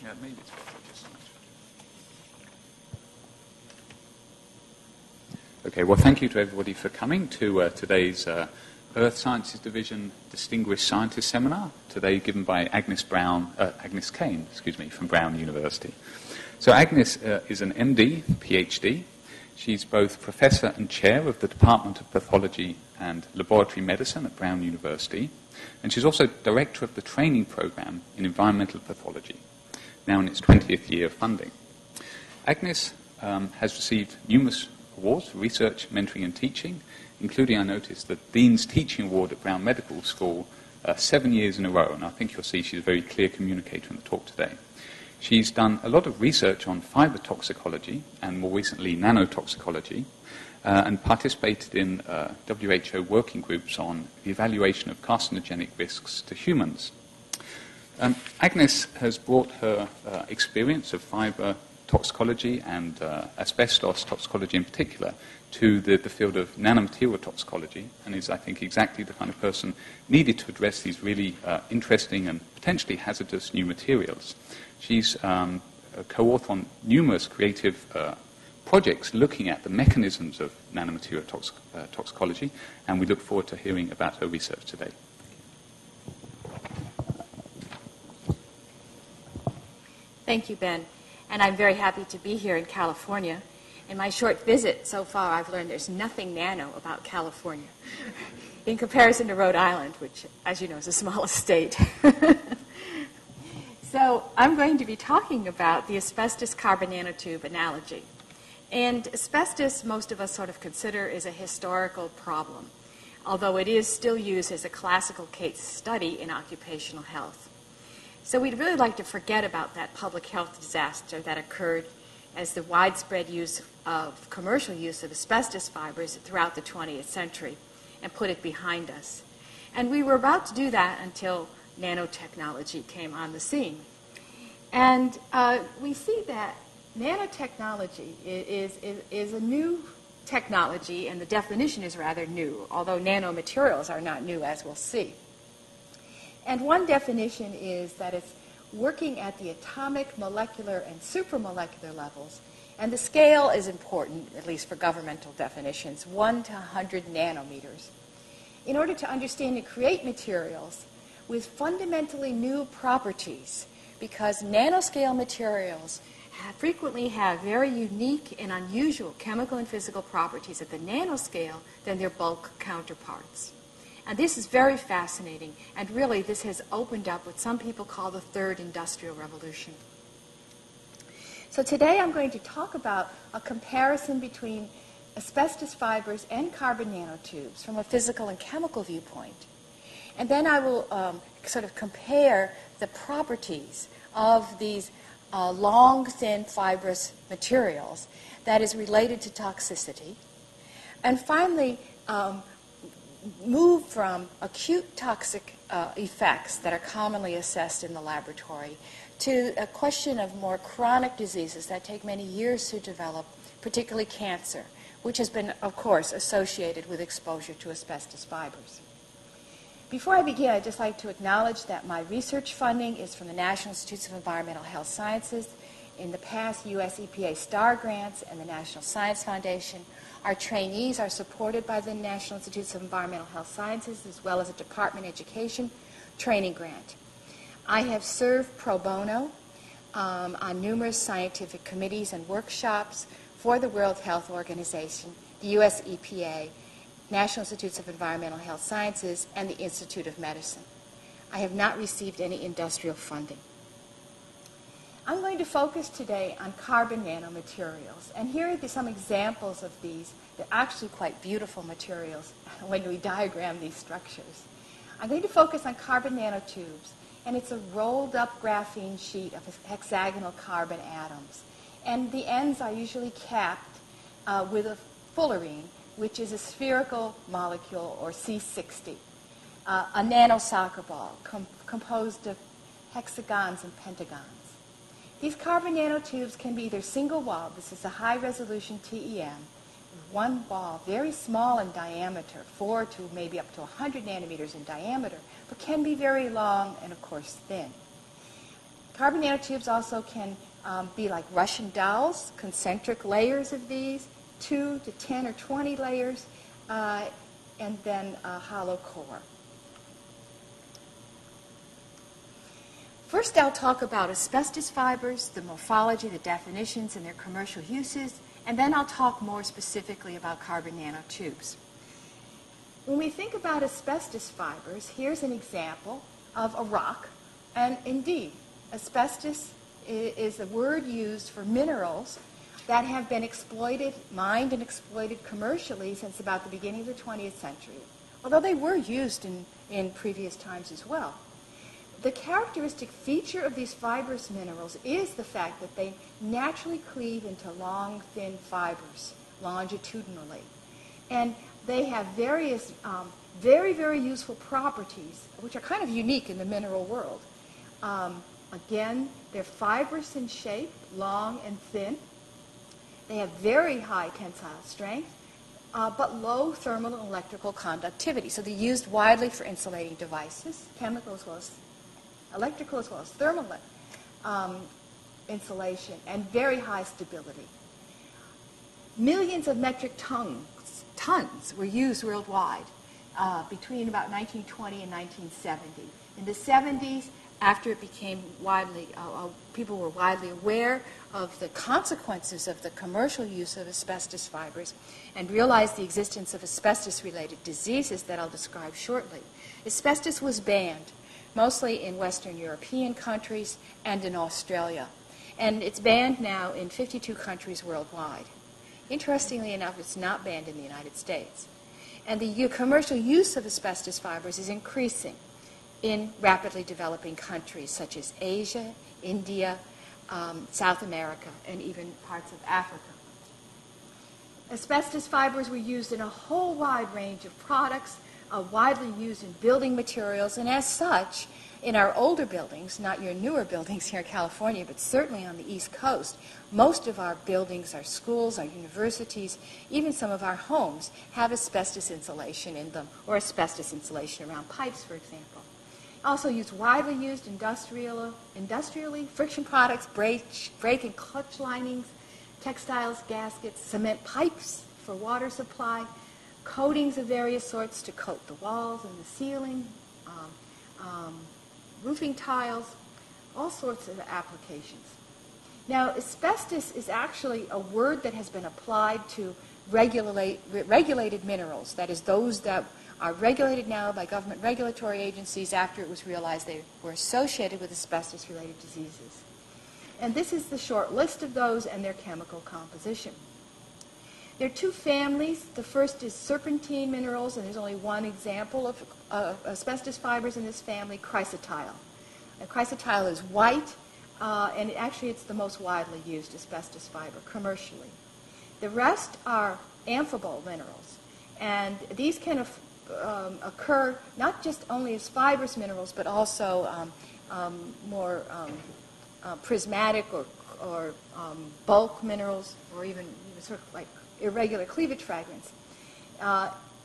Yeah, maybe it's better just so much. Okay, well, thank you to everybody for coming to today's Earth Sciences Division Distinguished Scientist Seminar, today given by Agnes Kane, from Brown University. So Agnes is an MD, PhD. She's both Professor and Chair of the Department of Pathology and Laboratory Medicine at Brown University, and she's also Director of the Training Program in Environmental Pathology, now in its 20th year of funding. Agnes has received numerous awards for research, mentoring and teaching, including, I noticed, the Dean's Teaching Award at Brown Medical School 7 years in a row, and I think you'll see she's a very clear communicator in the talk today. She's done a lot of research on fiber toxicology and more recently nanotoxicology, and participated in WHO working groups on the evaluation of carcinogenic risks to humans. Agnes has brought her experience of fiber toxicology and asbestos toxicology in particular to the field of nanomaterial toxicology, and is, I think, exactly the kind of person needed to address these really interesting and potentially hazardous new materials. She's a co-author on numerous creative projects looking at the mechanisms of nanomaterial toxicology, and we look forward to hearing about her research today. Thank you, Ben. And I'm very happy to be here in California. In my short visit so far, I've learned there's nothing nano about California in comparison to Rhode Island, which, as you know, is the smallest state. So I'm going to be talking about the asbestos carbon nanotube analogy. And asbestos, most of us sort of consider, is a historical problem, although it is still used as a classical case study in occupational health. So we'd really like to forget about that public health disaster that occurred as the widespread use of commercial use of asbestos fibers throughout the 20th century and put it behind us. And we were about to do that until nanotechnology came on the scene. And we see that nanotechnology is a new technology, and the definition is rather new, although nanomaterials are not new, as we'll see. And one definition is that it's working at the atomic, molecular, and supramolecular levels. And the scale is important, at least for governmental definitions, 1 to 100 nanometers, in order to understand and create materials with fundamentally new properties, because nanoscale materials frequently have very unique and unusual chemical and physical properties at the nanoscale than their bulk counterparts. And this is very fascinating, and really this has opened up what some people call the third industrial revolution. So today I'm going to talk about a comparison between asbestos fibers and carbon nanotubes from a physical and chemical viewpoint. And then I will sort of compare the properties of these long, thin, fibrous materials that is related to toxicity. And finally, move from acute toxic effects that are commonly assessed in the laboratory to a question of more chronic diseases that take many years to develop, particularly cancer, which has been, of course, associated with exposure to asbestos fibers. Before I begin, I'd just like to acknowledge that my research funding is from the National Institutes of Environmental Health Sciences, in the past U.S. EPA STAR grants and the National Science Foundation. Our trainees are supported by the National Institutes of Environmental Health Sciences as well as a Department of Education training grant. I have served pro bono on numerous scientific committees and workshops for the World Health Organization, the U.S. EPA, National Institutes of Environmental Health Sciences, and the Institute of Medicine. I have not received any industrial funding. I'm going to focus today on carbon nanomaterials, and here are some examples of these. They're actually quite beautiful materials when we diagram these structures. I'm going to focus on carbon nanotubes, and it's a rolled up graphene sheet of hexagonal carbon atoms. And the ends are usually capped with a fullerene, which is a spherical molecule, or C60, a nano soccer ball composed of hexagons and pentagons. These carbon nanotubes can be either single wall, this is a high resolution TEM, one wall, very small in diameter, 4 to maybe up to 100 nanometers in diameter, but can be very long and, of course, thin. Carbon nanotubes also can be like Russian dolls, concentric layers of these, 2 to 10 or 20 layers, and then a hollow core. First, I'll talk about asbestos fibers, the morphology, the definitions, and their commercial uses, and then I'll talk more specifically about carbon nanotubes. When we think about asbestos fibers, here's an example of a rock, and indeed, asbestos is a word used for minerals that have been exploited, mined and exploited commercially since about the beginning of the 20th century, although they were used in previous times as well. The characteristic feature of these fibrous minerals is the fact that they naturally cleave into long, thin fibers longitudinally. And they have various very, very useful properties, which are kind of unique in the mineral world. Again, they're fibrous in shape, long and thin. They have very high tensile strength, but low thermal and electrical conductivity. So they're used widely for insulating devices, chemical as well as electrical as well as thermal insulation, and very high stability. Millions of metric tons were used worldwide between about 1920 and 1970. In the 70s, after it became widely, people were widely aware of the consequences of the commercial use of asbestos fibers and realized the existence of asbestos-related diseases that I'll describe shortly. Asbestos was banned, mostly in Western European countries and in Australia. And it's banned now in 52 countries worldwide. Interestingly enough, it's not banned in the United States. And the commercial use of asbestos fibers is increasing in rapidly developing countries such as Asia, India, South America, and even parts of Africa. Asbestos fibers were used in a whole wide range of products, widely used in building materials, and as such, in our older buildings, not your newer buildings here in California, but certainly on the East Coast, most of our buildings, our schools, our universities, even some of our homes have asbestos insulation in them, or asbestos insulation around pipes, for example. Also widely used industrially, friction products, brake and clutch linings, textiles, gaskets, cement pipes for water supply, coatings of various sorts to coat the walls and the ceiling, roofing tiles, all sorts of applications. Now, asbestos is actually a word that has been applied to regulated minerals, that is, those that are regulated now by government regulatory agencies after it was realized they were associated with asbestos-related diseases. And this is the short list of those and their chemical composition. There are two families. The first is serpentine minerals, and there's only one example of asbestos fibers in this family, chrysotile. And chrysotile is white, and actually it's the most widely used asbestos fiber commercially. The rest are amphibole minerals, and these can occur not just only as fibrous minerals, but also more prismatic or bulk minerals, or even sort of like irregular cleavage fragments.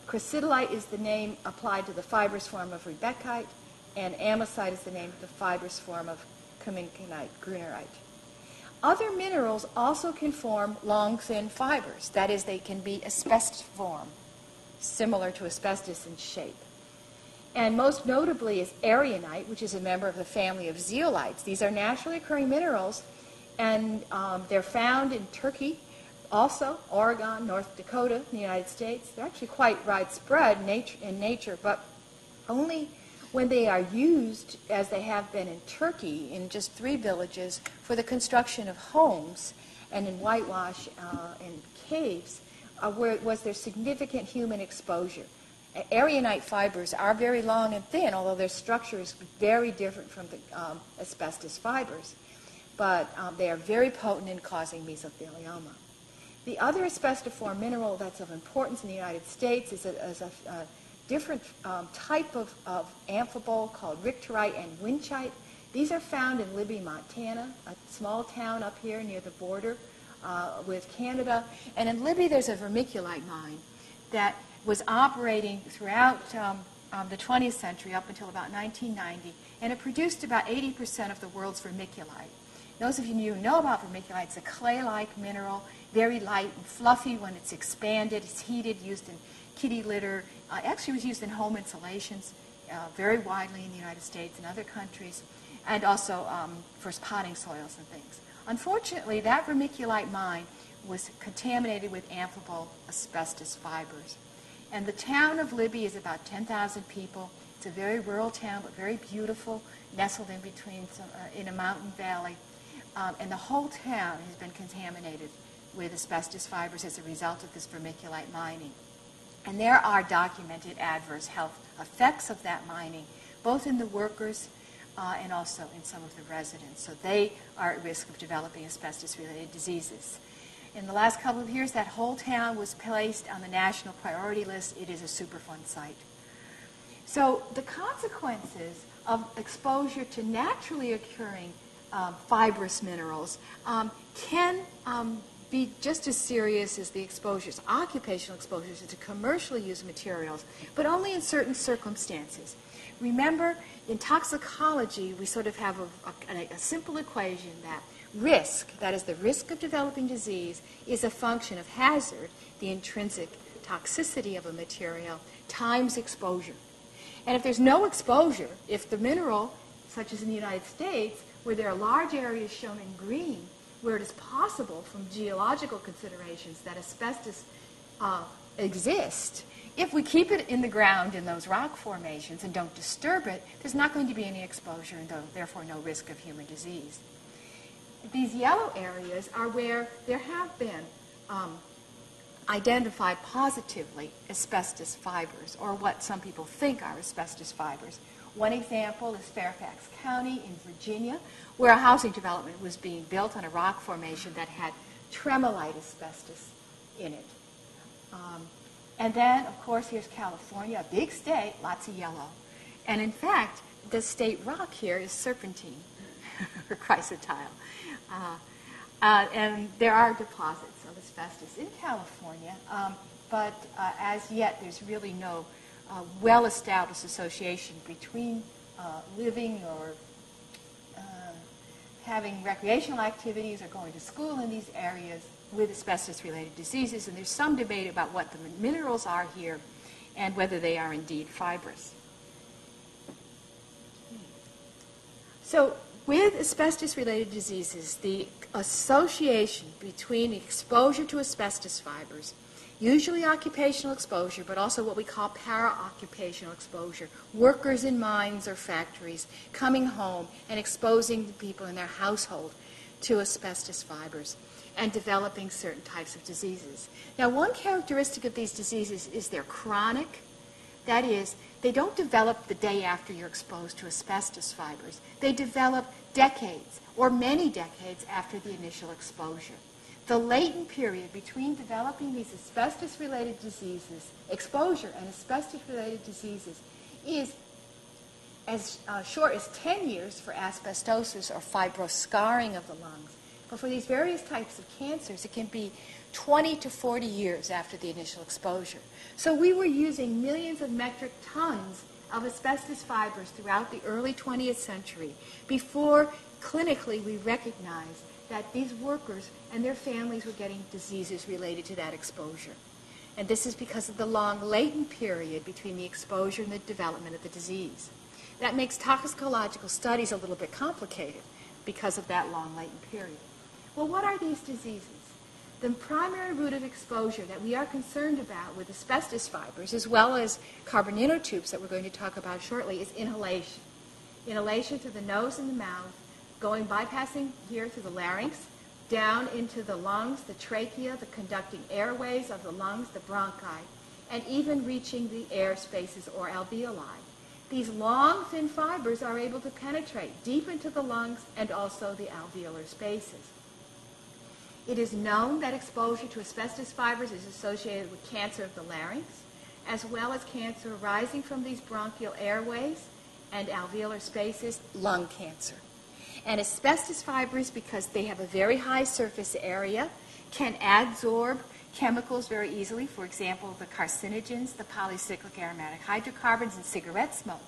Chrysotile is the name applied to the fibrous form of rebecite, and amosite is the name of the fibrous form of cuminkinite, grunerite. Other minerals also can form long, thin fibers. That is, they can be asbestiform, similar to asbestos in shape. And most notably is erionite, which is a member of the family of zeolites. These are naturally occurring minerals, and they're found in Turkey, also Oregon, North Dakota, in the United States. They're actually quite widespread in nature, but only when they are used, as they have been in Turkey, in just 3 villages, for the construction of homes and in whitewash and caves, where was there significant human exposure. Erionite fibers are very long and thin, although their structure is very different from the asbestos fibers, but they are very potent in causing mesothelioma. The other asbestiform mineral that's of importance in the United States is a different type of amphibole called richterite and winchite. These are found in Libby, Montana, a small town up here near the border with Canada. And in Libby, there's a vermiculite mine that was operating throughout the 20th century up until about 1990, and it produced about 80% of the world's vermiculite. Those of you who know about vermiculite, it's a clay-like mineral, very light and fluffy when it's expanded. It's heated, used in kitty litter. Actually, it was used in home insulations very widely in the United States and other countries, and also for potting soils and things. Unfortunately, that vermiculite mine was contaminated with amphibole asbestos fibers. And the town of Libby is about 10,000 people. It's a very rural town, but very beautiful, nestled in between in a mountain valley. And the whole town has been contaminated with asbestos fibers as a result of this vermiculite mining. And there are documented adverse health effects of that mining, both in the workers and also in some of the residents. So they are at risk of developing asbestos-related diseases. In the last couple of years, that whole town was placed on the national priority list. It is a Superfund site. So the consequences of exposure to naturally occurring fibrous minerals can be just as serious as the exposures, occupational exposures to commercially used materials, but only in certain circumstances. Remember, in toxicology, we sort of have a simple equation that risk, that is the risk of developing disease, is a function of hazard, the intrinsic toxicity of a material, times exposure. And if there's no exposure, if the mineral, such as in the United States, where there are large areas shown in green, where it is possible from geological considerations that asbestos exists, if we keep it in the ground in those rock formations and don't disturb it, there's not going to be any exposure and therefore no risk of human disease. These yellow areas are where there have been identified positively asbestos fibers, or what some people think are asbestos fibers. One example is Fairfax County in Virginia, where a housing development was being built on a rock formation that had tremolite asbestos in it. And then, of course, here's California, a big state, lots of yellow. And in fact, the state rock here is serpentine, or chrysotile. And there are deposits of asbestos in California, but as yet there's really no well-established association between living or having recreational activities or going to school in these areas with asbestos-related diseases, and there's some debate about what the minerals are here and whether they are indeed fibrous. So with asbestos-related diseases, the association between exposure to asbestos fibers, usually occupational exposure, but also what we call para-occupational exposure, workers in mines or factories coming home and exposing the people in their household to asbestos fibers and developing certain types of diseases. Now, one characteristic of these diseases is they're chronic. That is, they don't develop the day after you're exposed to asbestos fibers. They develop decades or many decades after the initial exposure. The latent period between developing these asbestos-related diseases, exposure and asbestos-related diseases, is as short as 10 years for asbestosis or fibrous scarring of the lungs. But for these various types of cancers, it can be 20 to 40 years after the initial exposure. So we were using millions of metric tons of asbestos fibers throughout the early 20th century before clinically we recognized that these workers and their families were getting diseases related to that exposure. And this is because of the long latent period between the exposure and the development of the disease. That makes toxicological studies a little bit complicated because of that long latent period. Well, what are these diseases? The primary route of exposure that we are concerned about with asbestos fibers, as well as carbon nanotubes that we're going to talk about shortly, is inhalation. Inhalation through the nose and the mouth, bypassing here through the larynx, down into the lungs, the trachea, the conducting airways of the lungs, the bronchi, and even reaching the air spaces or alveoli. These long, thin fibers are able to penetrate deep into the lungs and also the alveolar spaces. It is known that exposure to asbestos fibers is associated with cancer of the larynx, as well as cancer arising from these bronchial airways and alveolar spaces, lung cancer. And asbestos fibers, because they have a very high surface area, can adsorb chemicals very easily. For example, the carcinogens, the polycyclic aromatic hydrocarbons in cigarette smoke.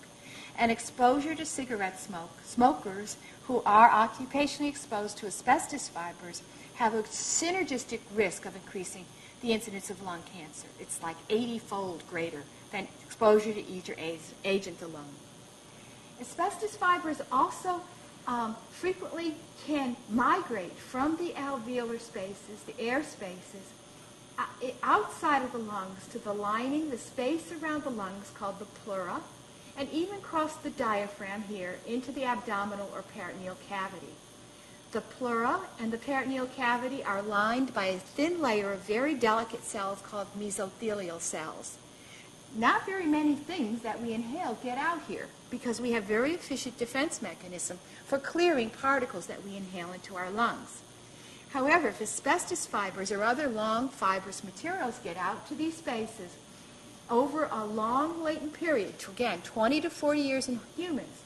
And exposure to cigarette smoke, smokers who are occupationally exposed to asbestos fibers have a synergistic risk of increasing the incidence of lung cancer. It's like 80-fold greater than exposure to either agent alone. Asbestos fibers also frequently can migrate from the alveolar spaces, the air spaces, outside of the lungs to the lining, the space around the lungs called the pleura, and even cross the diaphragm here into the abdominal or peritoneal cavity. The pleura and the peritoneal cavity are lined by a thin layer of very delicate cells called mesothelial cells. Not very many things that we inhale get out here because we have very efficient defense mechanism for clearing particles that we inhale into our lungs. However, if asbestos fibers or other long fibrous materials get out to these spaces over a long latent period, again, 20 to 40 years in humans,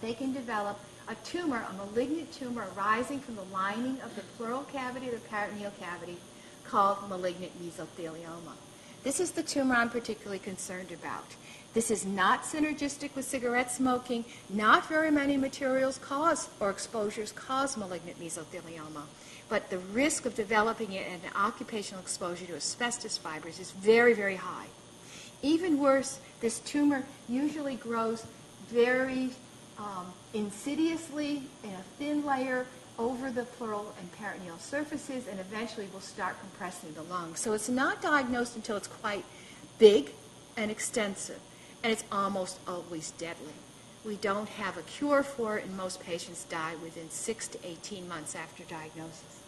they can develop a tumor, a malignant tumor arising from the lining of the pleural cavity or the peritoneal cavity called malignant mesothelioma. This is the tumor I'm particularly concerned about. This is not synergistic with cigarette smoking. Not very many materials cause or exposures cause malignant mesothelioma. But the risk of developing it in an occupational exposure to asbestos fibers is very, very high. Even worse, this tumor usually grows very insidiously in a thin layer over the pleural and peritoneal surfaces and eventually will start compressing the lungs. So it's not diagnosed until it's quite big and extensive, and it's almost always deadly. We don't have a cure for it, and most patients die within 6 to 18 months after diagnosis.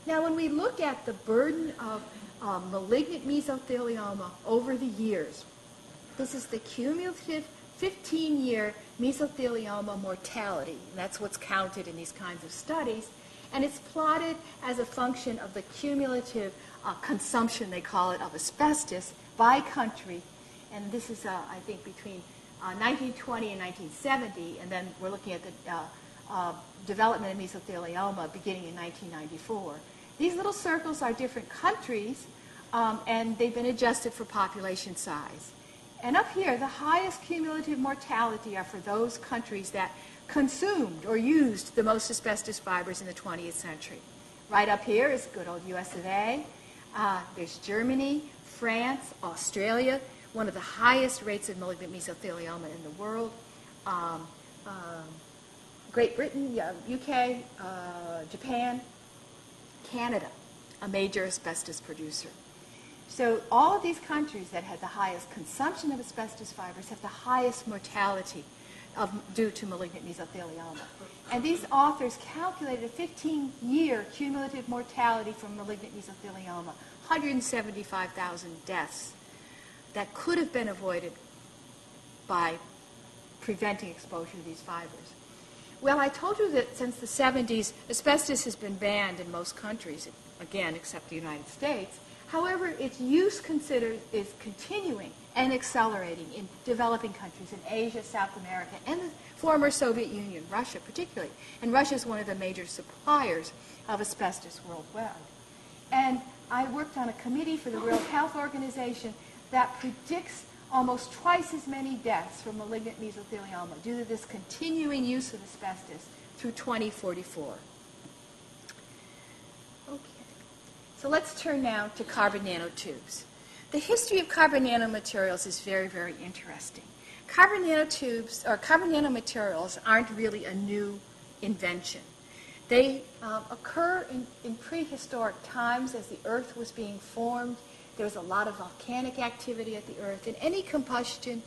Now, when we look at the burden of malignant mesothelioma over the years, this is the cumulative 15-year mesothelioma mortality. And that's what's counted in these kinds of studies. And it's plotted as a function of the cumulative consumption, they call it, of asbestos by country. And this is, I think, between 1920 and 1970. And then we're looking at the development of mesothelioma beginning in 1994. These little circles are different countries, and they've been adjusted for population size. And up here, the highest cumulative mortality are for those countries that consumed or used the most asbestos fibers in the 20th century. Right up here is good old US of A. There's Germany, France, Australia, one of the highest rates of malignant mesothelioma in the world. Great Britain, UK, Japan, Canada, a major asbestos producer. So all of these countries that had the highest consumption of asbestos fibers have the highest mortality due to malignant mesothelioma. And these authors calculated a 15-year cumulative mortality from malignant mesothelioma, 175,000 deaths that could have been avoided by preventing exposure to these fibers. Well, I told you that since the 70s, asbestos has been banned in most countries, again, except the United States. However, its use is continuing and accelerating in developing countries in Asia, South America, and the former Soviet Union, Russia particularly. And Russia is one of the major suppliers of asbestos worldwide. And I worked on a committee for the World Health Organization that predicts almost twice as many deaths from malignant mesothelioma due to this continuing use of asbestos through 2044. Okay. So let's turn now to carbon nanotubes. The history of carbon nanomaterials is very, very interesting. Carbon nanotubes, or carbon nanomaterials, aren't really a new invention. They occur in prehistoric times as the Earth was being formed. There was a lot of volcanic activity at the Earth, and any combustion,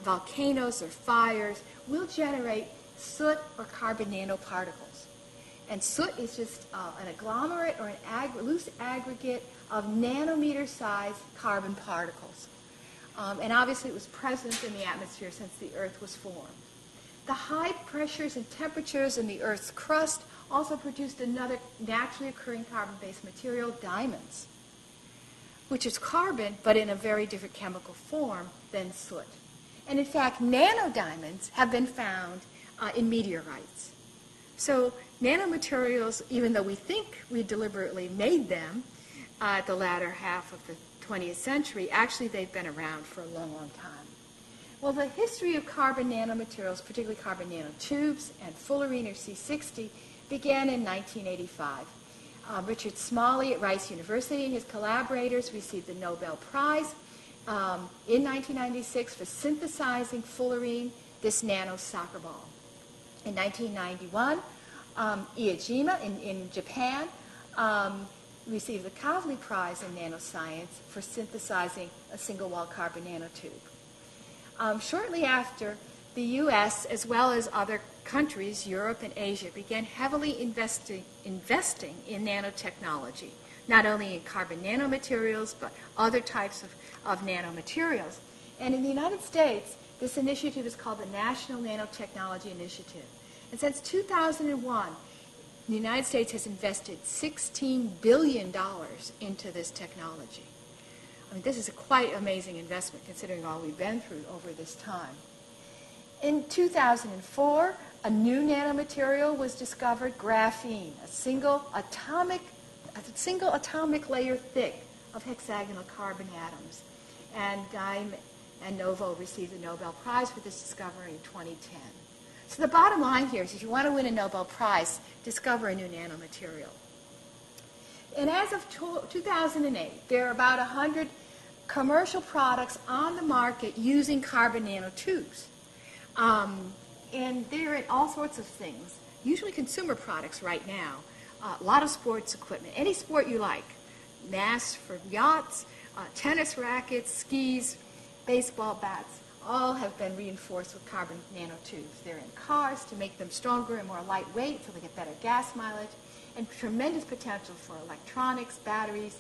volcanoes or fires, will generate soot or carbon nanoparticles. And soot is just an agglomerate or an loose aggregate of nanometer-sized carbon particles. And obviously it was present in the atmosphere since the Earth was formed. The high pressures and temperatures in the Earth's crust also produced another naturally occurring carbon-based material, diamonds, which is carbon, but in a very different chemical form than soot. And in fact, nanodiamonds have been found in meteorites. So nanomaterials, even though we think we deliberately made them, the latter half of the 20th century. Actually, they've been around for a long, long time. Well, the history of carbon nanomaterials, particularly carbon nanotubes and fullerene or C60, began in 1985. Richard Smalley at Rice University and his collaborators received the Nobel Prize in 1996 for synthesizing fullerene, this nano soccer ball. In 1991, Iijima in Japan received the Kavli Prize in nanoscience for synthesizing a single-wall carbon nanotube. Shortly after, the U.S., as well as other countries, Europe and Asia, began heavily investing in nanotechnology, not only in carbon nanomaterials, but other types of nanomaterials. And in the United States, this initiative is called the National Nanotechnology Initiative. And since 2001, the United States has invested $16 billion into this technology. I mean, this is a quite amazing investment considering all we've been through over this time. In 2004, a new nanomaterial was discovered, graphene, a single atomic layer thick of hexagonal carbon atoms. And Dime and Novo received the Nobel Prize for this discovery in 2010. So the bottom line here is if you want to win a Nobel Prize, discover a new nanomaterial. And as of 2008, there are about 100 commercial products on the market using carbon nanotubes. And they're in all sorts of things, usually consumer products right now, a lot of sports equipment, any sport you like, masts for yachts, tennis rackets, skis, baseball bats, all have been reinforced with carbon nanotubes. They're in cars to make them stronger and more lightweight so they get better gas mileage, and tremendous potential for electronics, batteries,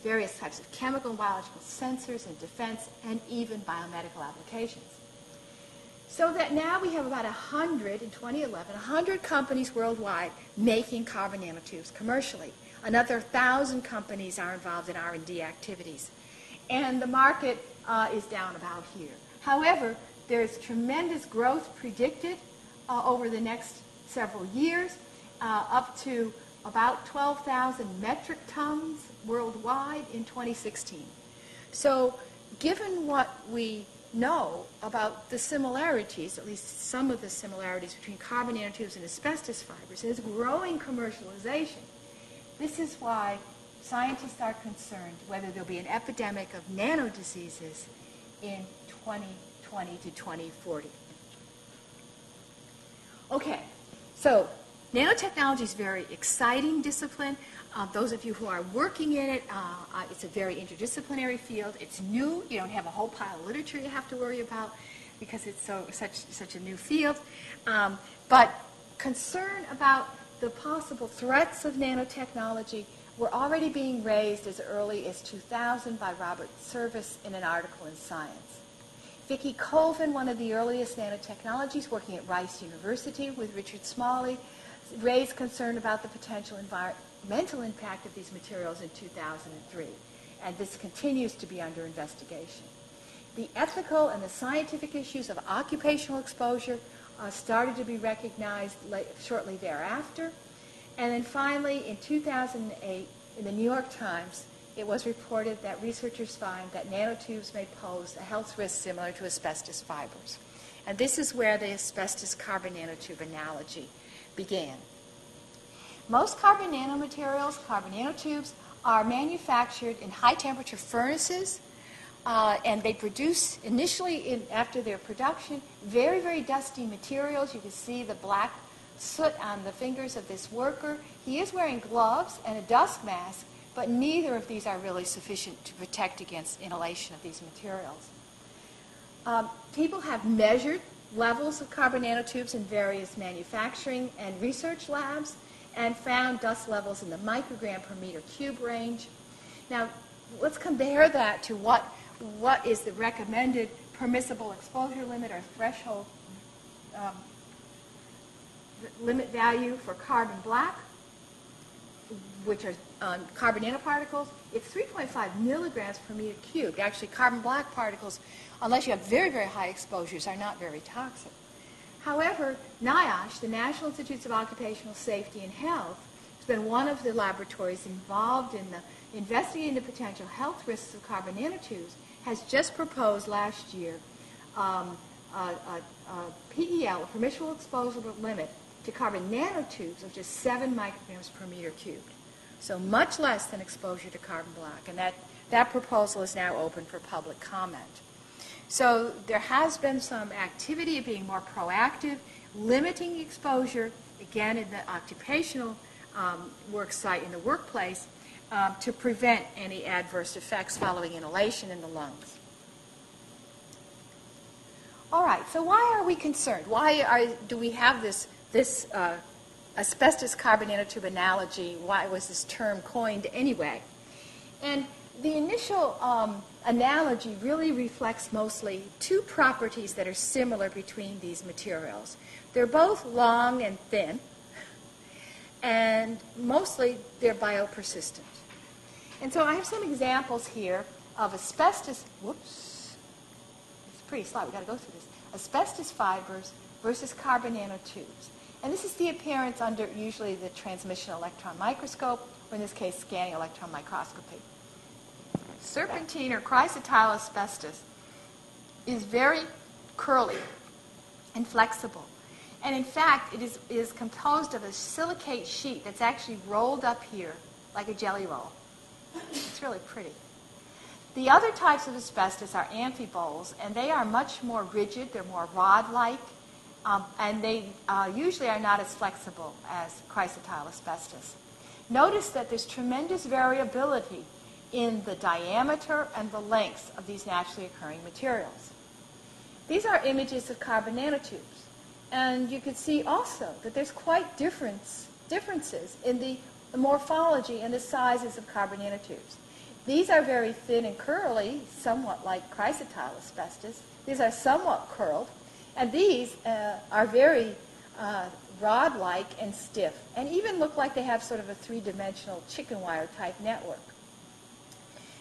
various types of chemical and biological sensors in defense, and even biomedical applications. So that now we have about 100, in 2011, 100 companies worldwide making carbon nanotubes commercially. Another 1,000 companies are involved in R&D activities. And the market is down about here. However, there's tremendous growth predicted over the next several years, up to about 12,000 metric tons worldwide in 2016. So given what we know about the similarities, at least some of the similarities between carbon nanotubes and asbestos fibers, and its growing commercialization, this is why scientists are concerned whether there'll be an epidemic of nanodiseases in 2020 to 2040. Okay, so nanotechnology is a very exciting discipline. Those of you who are working in it, it's a very interdisciplinary field. It's new. You don't have a whole pile of literature you have to worry about because it's such a new field. But concern about the possible threats of nanotechnology were already being raised as early as 2000 by Robert Service in an article in Science. Vicki Colvin, one of the earliest nanotechnologies working at Rice University with Richard Smalley, raised concern about the potential environmental impact of these materials in 2003, and this continues to be under investigation. The ethical and the scientific issues of occupational exposure started to be recognized shortly thereafter, and then finally in 2008 in the New York Times it was reported that researchers find that nanotubes may pose a health risk similar to asbestos fibers. And this is where the asbestos carbon nanotube analogy began. Most carbon nanomaterials, carbon nanotubes, are manufactured in high-temperature furnaces, and they produce initially, after their production, very, very dusty materials. You can see the black soot on the fingers of this worker. He is wearing gloves and a dust mask, but neither of these are really sufficient to protect against inhalation of these materials. People have measured levels of carbon nanotubes in various manufacturing and research labs and found dust levels in the microgram per meter cube range. Now, let's compare that to what is the recommended permissible exposure limit or threshold limit value for carbon black, which are carbon nanoparticles. It's 3.5 milligrams per meter cubed. Actually, carbon black particles, unless you have very, very high exposures, are not very toxic. However, NIOSH, the National Institutes of Occupational Safety and Health, has been one of the laboratories involved in investigating the potential health risks of carbon nanotubes, has just proposed last year a PEL, a permissible exposure limit, to carbon nanotubes of just 7 micrograms per meter cubed. So much less than exposure to carbon black. And that proposal is now open for public comment. So there has been some activity of being more proactive, limiting exposure, again in the occupational work site, in the workplace, to prevent any adverse effects following inhalation in the lungs. All right, so why are we concerned? Do we have this asbestos carbon nanotube analogy? Why was this term coined anyway? And the initial analogy really reflects mostly two properties that are similar between these materials. They're both long and thin, and mostly they're biopersistent. And so I have some examples here of asbestos, whoops, it's pretty slow, we've got to go through this, asbestos fibers versus carbon nanotubes. And this is the appearance under usually the transmission electron microscope, or in this case, scanning electron microscopy. Serpentine or chrysotile asbestos is very curly and flexible. And in fact, it is composed of a silicate sheet that's actually rolled up here like a jelly roll. It's really pretty. The other types of asbestos are amphiboles, and they are much more rigid. They're more rod-like, and they usually are not as flexible as chrysotile asbestos. Notice that there's tremendous variability in the diameter and the lengths of these naturally occurring materials. These are images of carbon nanotubes, and you can see also that there's quite differences in the morphology and the sizes of carbon nanotubes. These are very thin and curly, somewhat like chrysotile asbestos. These are somewhat curled, and these are very rod-like and stiff, and even look like they have sort of a three-dimensional chicken wire type network.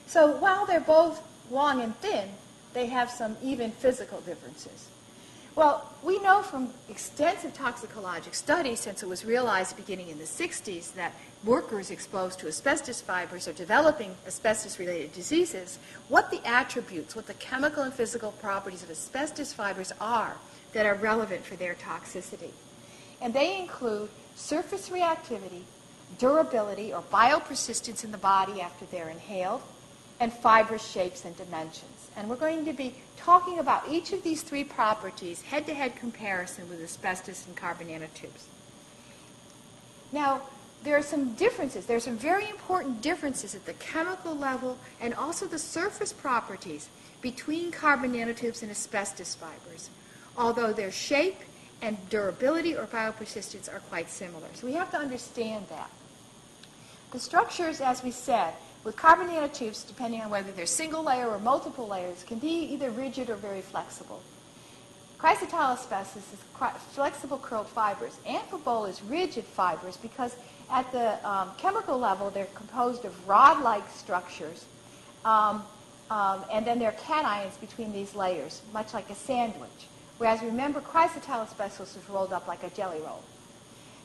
So while they're both long and thin, they have some even physical differences. Well, we know from extensive toxicologic studies, since it was realized beginning in the 60s that workers exposed to asbestos fibers are developing asbestos-related diseases, what the attributes, what the chemical and physical properties of asbestos fibers are that are relevant for their toxicity. And they include surface reactivity, durability or biopersistence in the body after they're inhaled, and fibrous shapes and dimensions. And we're going to be talking about each of these three properties, head-to-head comparison with asbestos and carbon nanotubes. Now, there are some differences. There are some very important differences at the chemical level and also the surface properties between carbon nanotubes and asbestos fibers, although their shape and durability or biopersistence are quite similar. So we have to understand that. The structures, as we said, with carbon nanotubes, depending on whether they're single layer or multiple layers, can be either rigid or very flexible. Chrysotile asbestos is flexible curled fibers. Amphibole is rigid fibers because at the chemical level they're composed of rod-like structures, and then there are cations between these layers, much like a sandwich. Whereas remember, chrysotile asbestos is rolled up like a jelly roll.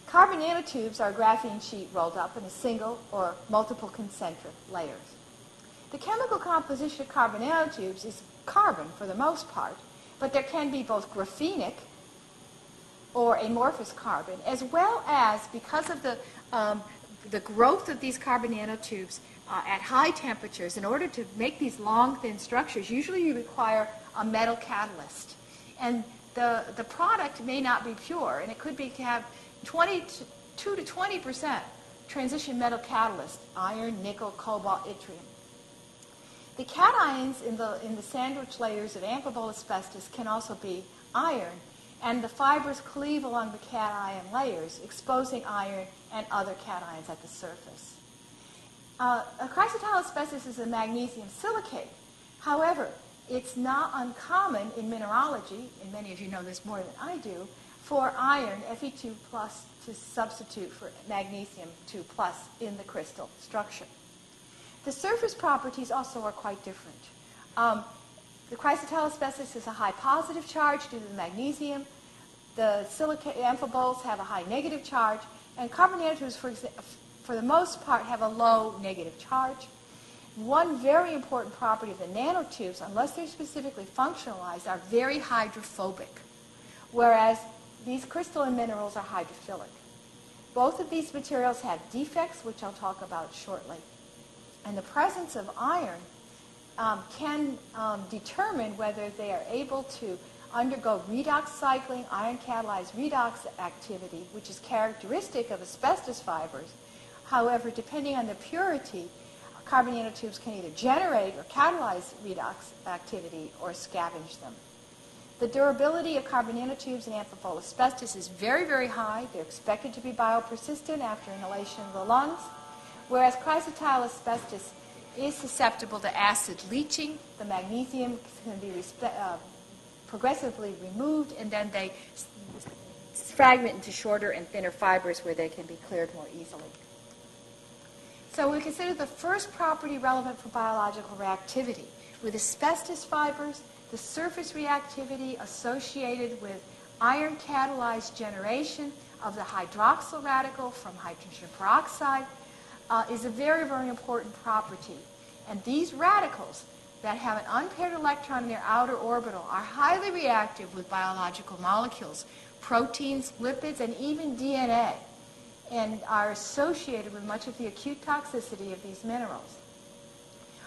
Carbon nanotubes are a graphene sheet rolled up in a single or multiple concentric layers. The chemical composition of carbon nanotubes is carbon for the most part, but there can be both graphenic or amorphous carbon, as well as, because of the growth of these carbon nanotubes at high temperatures, in order to make these long, thin structures, usually you require a metal catalyst. And the product may not be pure, and it could be to have 2 to 20% transition metal catalyst, iron, nickel, cobalt, yttrium. The cations in the sandwich layers of amphibole asbestos can also be iron, and the fibers cleave along the cation layers, exposing iron and other cations at the surface. Chrysotile asbestos is a magnesium silicate. However, it's not uncommon in mineralogy, and many of you know this more than I do, for iron, Fe2+, to substitute for magnesium 2+ in the crystal structure. The surface properties also are quite different. The chrysotile asbestos has a high positive charge due to the magnesium. The silicate amphiboles have a high negative charge. And carbon nanotubes, for the most part, have a low negative charge. One very important property of the nanotubes, unless they're specifically functionalized, are very hydrophobic, whereas these crystalline minerals are hydrophilic. Both of these materials have defects, which I'll talk about shortly. And the presence of iron can determine whether they are able to undergo redox cycling, iron-catalyzed redox activity, which is characteristic of asbestos fibers. However, depending on the purity, carbon nanotubes can either generate or catalyze redox activity or scavenge them. The durability of carbon nanotubes in amphibole asbestos is very, very high. They're expected to be biopersistent after inhalation of the lungs, whereas chrysotile asbestos is susceptible to acid leaching. The magnesium can be progressively removed, and then they fragment into shorter and thinner fibers where they can be cleared more easily. So we consider the first property relevant for biological reactivity. With asbestos fibers, the surface reactivity associated with iron-catalyzed generation of the hydroxyl radical from hydrogen peroxide is a very, very important property. And these radicals that have an unpaired electron in their outer orbital are highly reactive with biological molecules, proteins, lipids, and even DNA, and are associated with much of the acute toxicity of these minerals.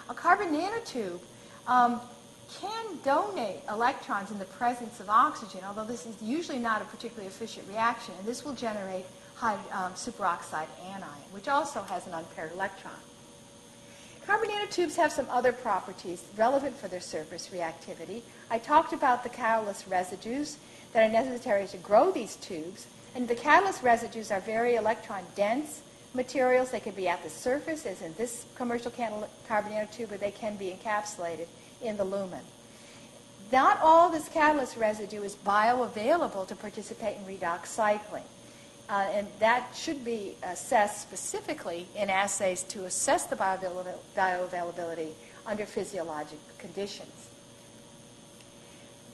A carbon nanotube can donate electrons in the presence of oxygen, although this is usually not a particularly efficient reaction, and this will generate superoxide anion, which also has an unpaired electron. Carbon nanotubes have some other properties relevant for their surface reactivity. I talked about the catalyst residues that are necessary to grow these tubes, and the catalyst residues are very electron-dense materials. They can be at the surface, as in this commercial carbon nanotube, or they can be encapsulated in the lumen. Not all this catalyst residue is bioavailable to participate in redox cycling. And that should be assessed specifically in assays to assess the bioavailability under physiologic conditions.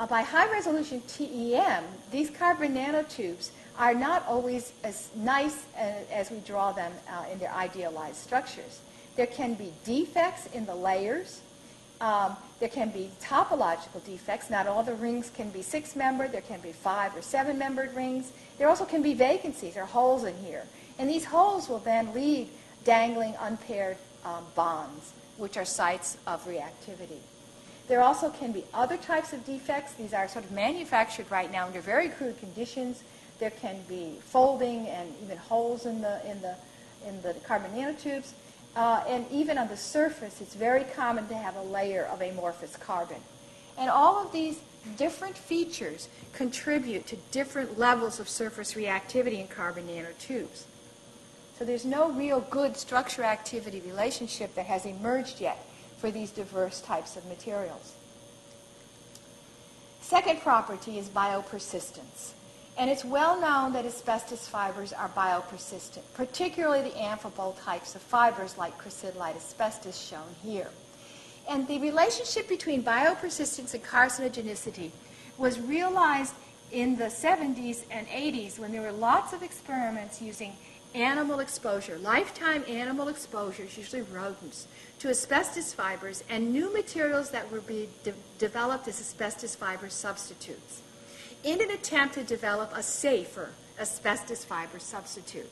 By high-resolution TEM, these carbon nanotubes are not always as nice as we draw them in their idealized structures. There can be defects in the layers. There can be topological defects. Not all the rings can be 6-membered. There can be 5 or 7-membered rings. There also can be vacancies or holes in here. And these holes will then lead dangling unpaired bonds, which are sites of reactivity. There also can be other types of defects. These are sort of manufactured right now under very crude conditions. There can be folding and even holes in the carbon nanotubes. And even on the surface, it's very common to have a layer of amorphous carbon. And all of these different features contribute to different levels of surface reactivity in carbon nanotubes. So there's no real good structure-activity relationship that has emerged yet for these diverse types of materials. Second property is biopersistence. And it's well known that asbestos fibers are biopersistent, particularly the amphibole types of fibers like crystalline asbestos shown here. And the relationship between biopersistence and carcinogenicity was realized in the 70s and 80s when there were lots of experiments using animal exposure, lifetime animal exposures, usually rodents, to asbestos fibers and new materials that were being developed as asbestos fiber substitutes in an attempt to develop a safer asbestos fiber substitute.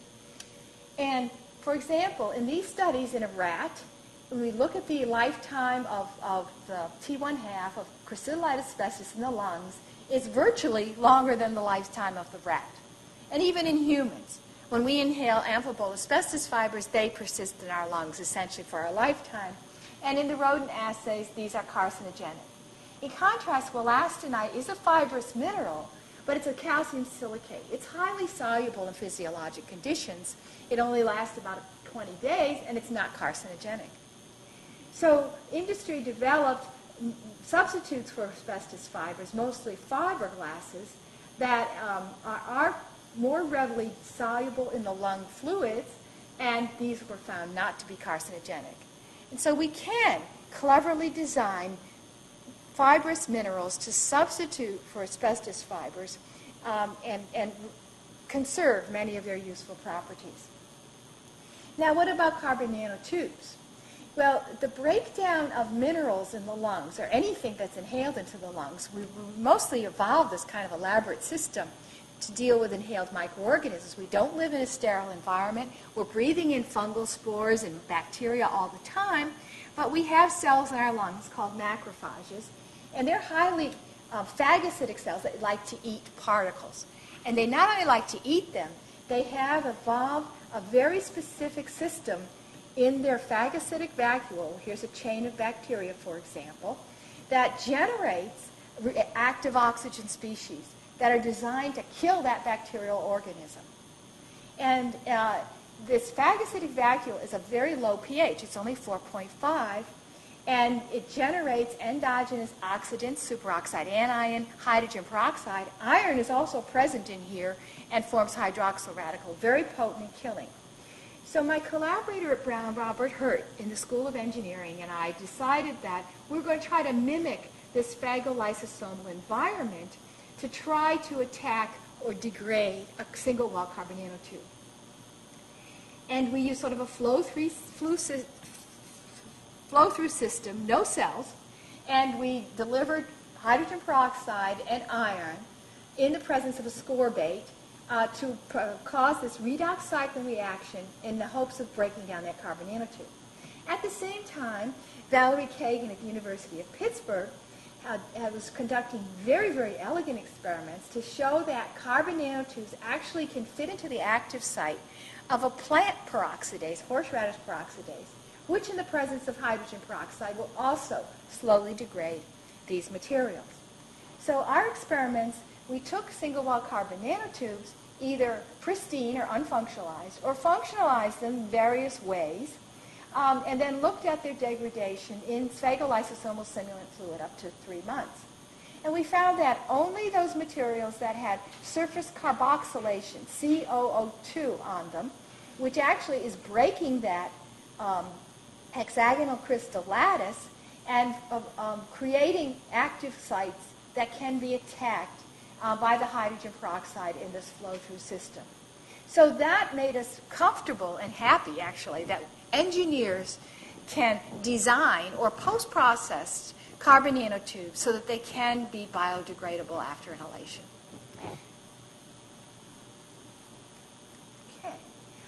And, for example, in these studies in a rat, when we look at the lifetime of the T1/2 of crystalline asbestos in the lungs, it's virtually longer than the lifetime of the rat. And even in humans, when we inhale amphibole asbestos fibers, they persist in our lungs essentially for our lifetime. And in the rodent assays, these are carcinogenic. In contrast, wolastenite is a fibrous mineral, but it's a calcium silicate. It's highly soluble in physiologic conditions. It only lasts about 20 days, and it's not carcinogenic. So industry developed substitutes for asbestos fibers, mostly fiberglasses, that are more readily soluble in the lung fluids, and these were found not to be carcinogenic. And so we can cleverly design fibrous minerals to substitute for asbestos fibers and conserve many of their useful properties. Now, what about carbon nanotubes? Well, the breakdown of minerals in the lungs, or anything that's inhaled into the lungs, we mostly evolved this kind of elaborate system to deal with inhaled microorganisms. We don't live in a sterile environment. We're breathing in fungal spores and bacteria all the time, but we have cells in our lungs called macrophages, and they're highly phagocytic cells that like to eat particles. And they not only like to eat them, they have evolved a very specific system in their phagocytic vacuole. Here's a chain of bacteria, for example, that generates active oxygen species that are designed to kill that bacterial organism. And this phagocytic vacuole is a very low pH. It's only 4.5. And it generates endogenous oxidants, superoxide anion, hydrogen peroxide. Iron is also present in here and forms hydroxyl radical, very potent in killing. So my collaborator at Brown, Robert Hurt, in the School of Engineering, and I decided that we're going to try to mimic this phagolysosomal environment to try to attack or degrade a single-wall carbon nanotube. And we use sort of a flow-through system, no cells, and we delivered hydrogen peroxide and iron in the presence of a scorbate to cause this redox cycling reaction in the hopes of breaking down that carbon nanotube. At the same time, Valerie Kagan at the University of Pittsburgh was conducting very, very elegant experiments to show that carbon nanotubes actually can fit into the active site of a plant peroxidase, horseradish peroxidase, which in the presence of hydrogen peroxide will also slowly degrade these materials. So our experiments, we took single-wall carbon nanotubes, either pristine or unfunctionalized, or functionalized them in various ways, and then looked at their degradation in phagolysosomal simulant fluid up to 3 months. And we found that only those materials that had surface carboxylation, COO2, on them, which actually is breaking that hexagonal crystal lattice and creating active sites that can be attacked by the hydrogen peroxide in this flow-through system. So that made us comfortable and happy, actually, that engineers can design or post-process carbon nanotubes so that they can be biodegradable after inhalation. Okay.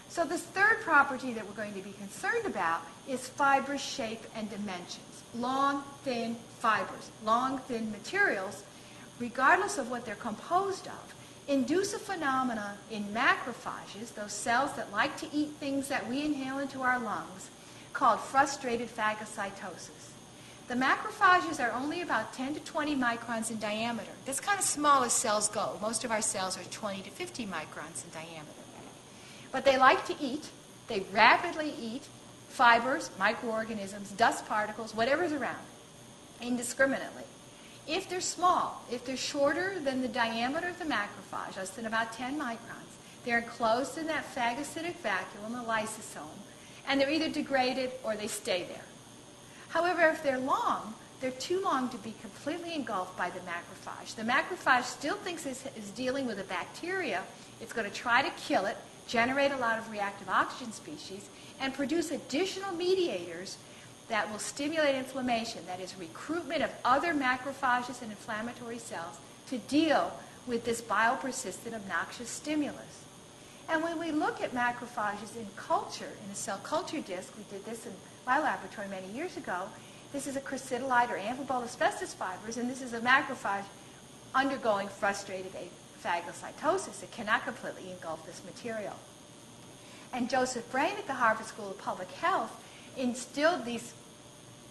So this third property that we're going to be concerned about is fibrous shape and dimensions. Long, thin fibers, long, thin materials, regardless of what they're composed of, induce a phenomena in macrophages, those cells that like to eat things that we inhale into our lungs, called frustrated phagocytosis. The macrophages are only about 10 to 20 microns in diameter. That's kind of small as cells go. Most of our cells are 20 to 50 microns in diameter. But they like to eat. They rapidly eat fibers, microorganisms, dust particles, whatever's around, indiscriminately. If they're small, if they're shorter than the diameter of the macrophage, less than about 10 microns, they're enclosed in that phagocytic vacuole in the lysosome, and they're either degraded or they stay there. However, if they're long, they're too long to be completely engulfed by the macrophage. The macrophage still thinks it's dealing with a bacteria. It's going to try to kill it, generate a lot of reactive oxygen species, and produce additional mediators that will stimulate inflammation, that is recruitment of other macrophages and inflammatory cells to deal with this biopersistent obnoxious stimulus. And when we look at macrophages in culture, in a cell culture disc, we did this in my laboratory many years ago, this is a crystallite or amphibole asbestos fibers, and this is a macrophage undergoing frustrated phagocytosis. It cannot completely engulf this material. And Joseph Brain at the Harvard School of Public Health instilled these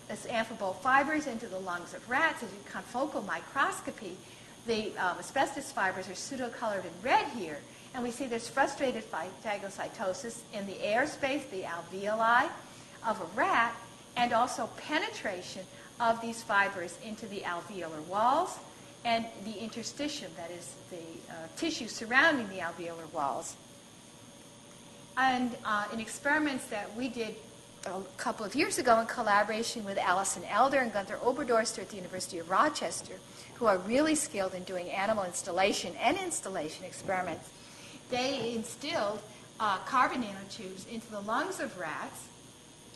amphibole fibers into the lungs of rats. As you confocal microscopy, the asbestos fibers are pseudo-colored in red here, and we see there's frustrated phagocytosis in the airspace, the alveoli of a rat, and also penetration of these fibers into the alveolar walls and the interstitium, that is the tissue surrounding the alveolar walls. And in experiments that we did a couple of years ago in collaboration with Alison Elder and Gunther Oberdorster at the University of Rochester, who are really skilled in doing animal installation and installation experiments, they instilled carbon nanotubes into the lungs of rats,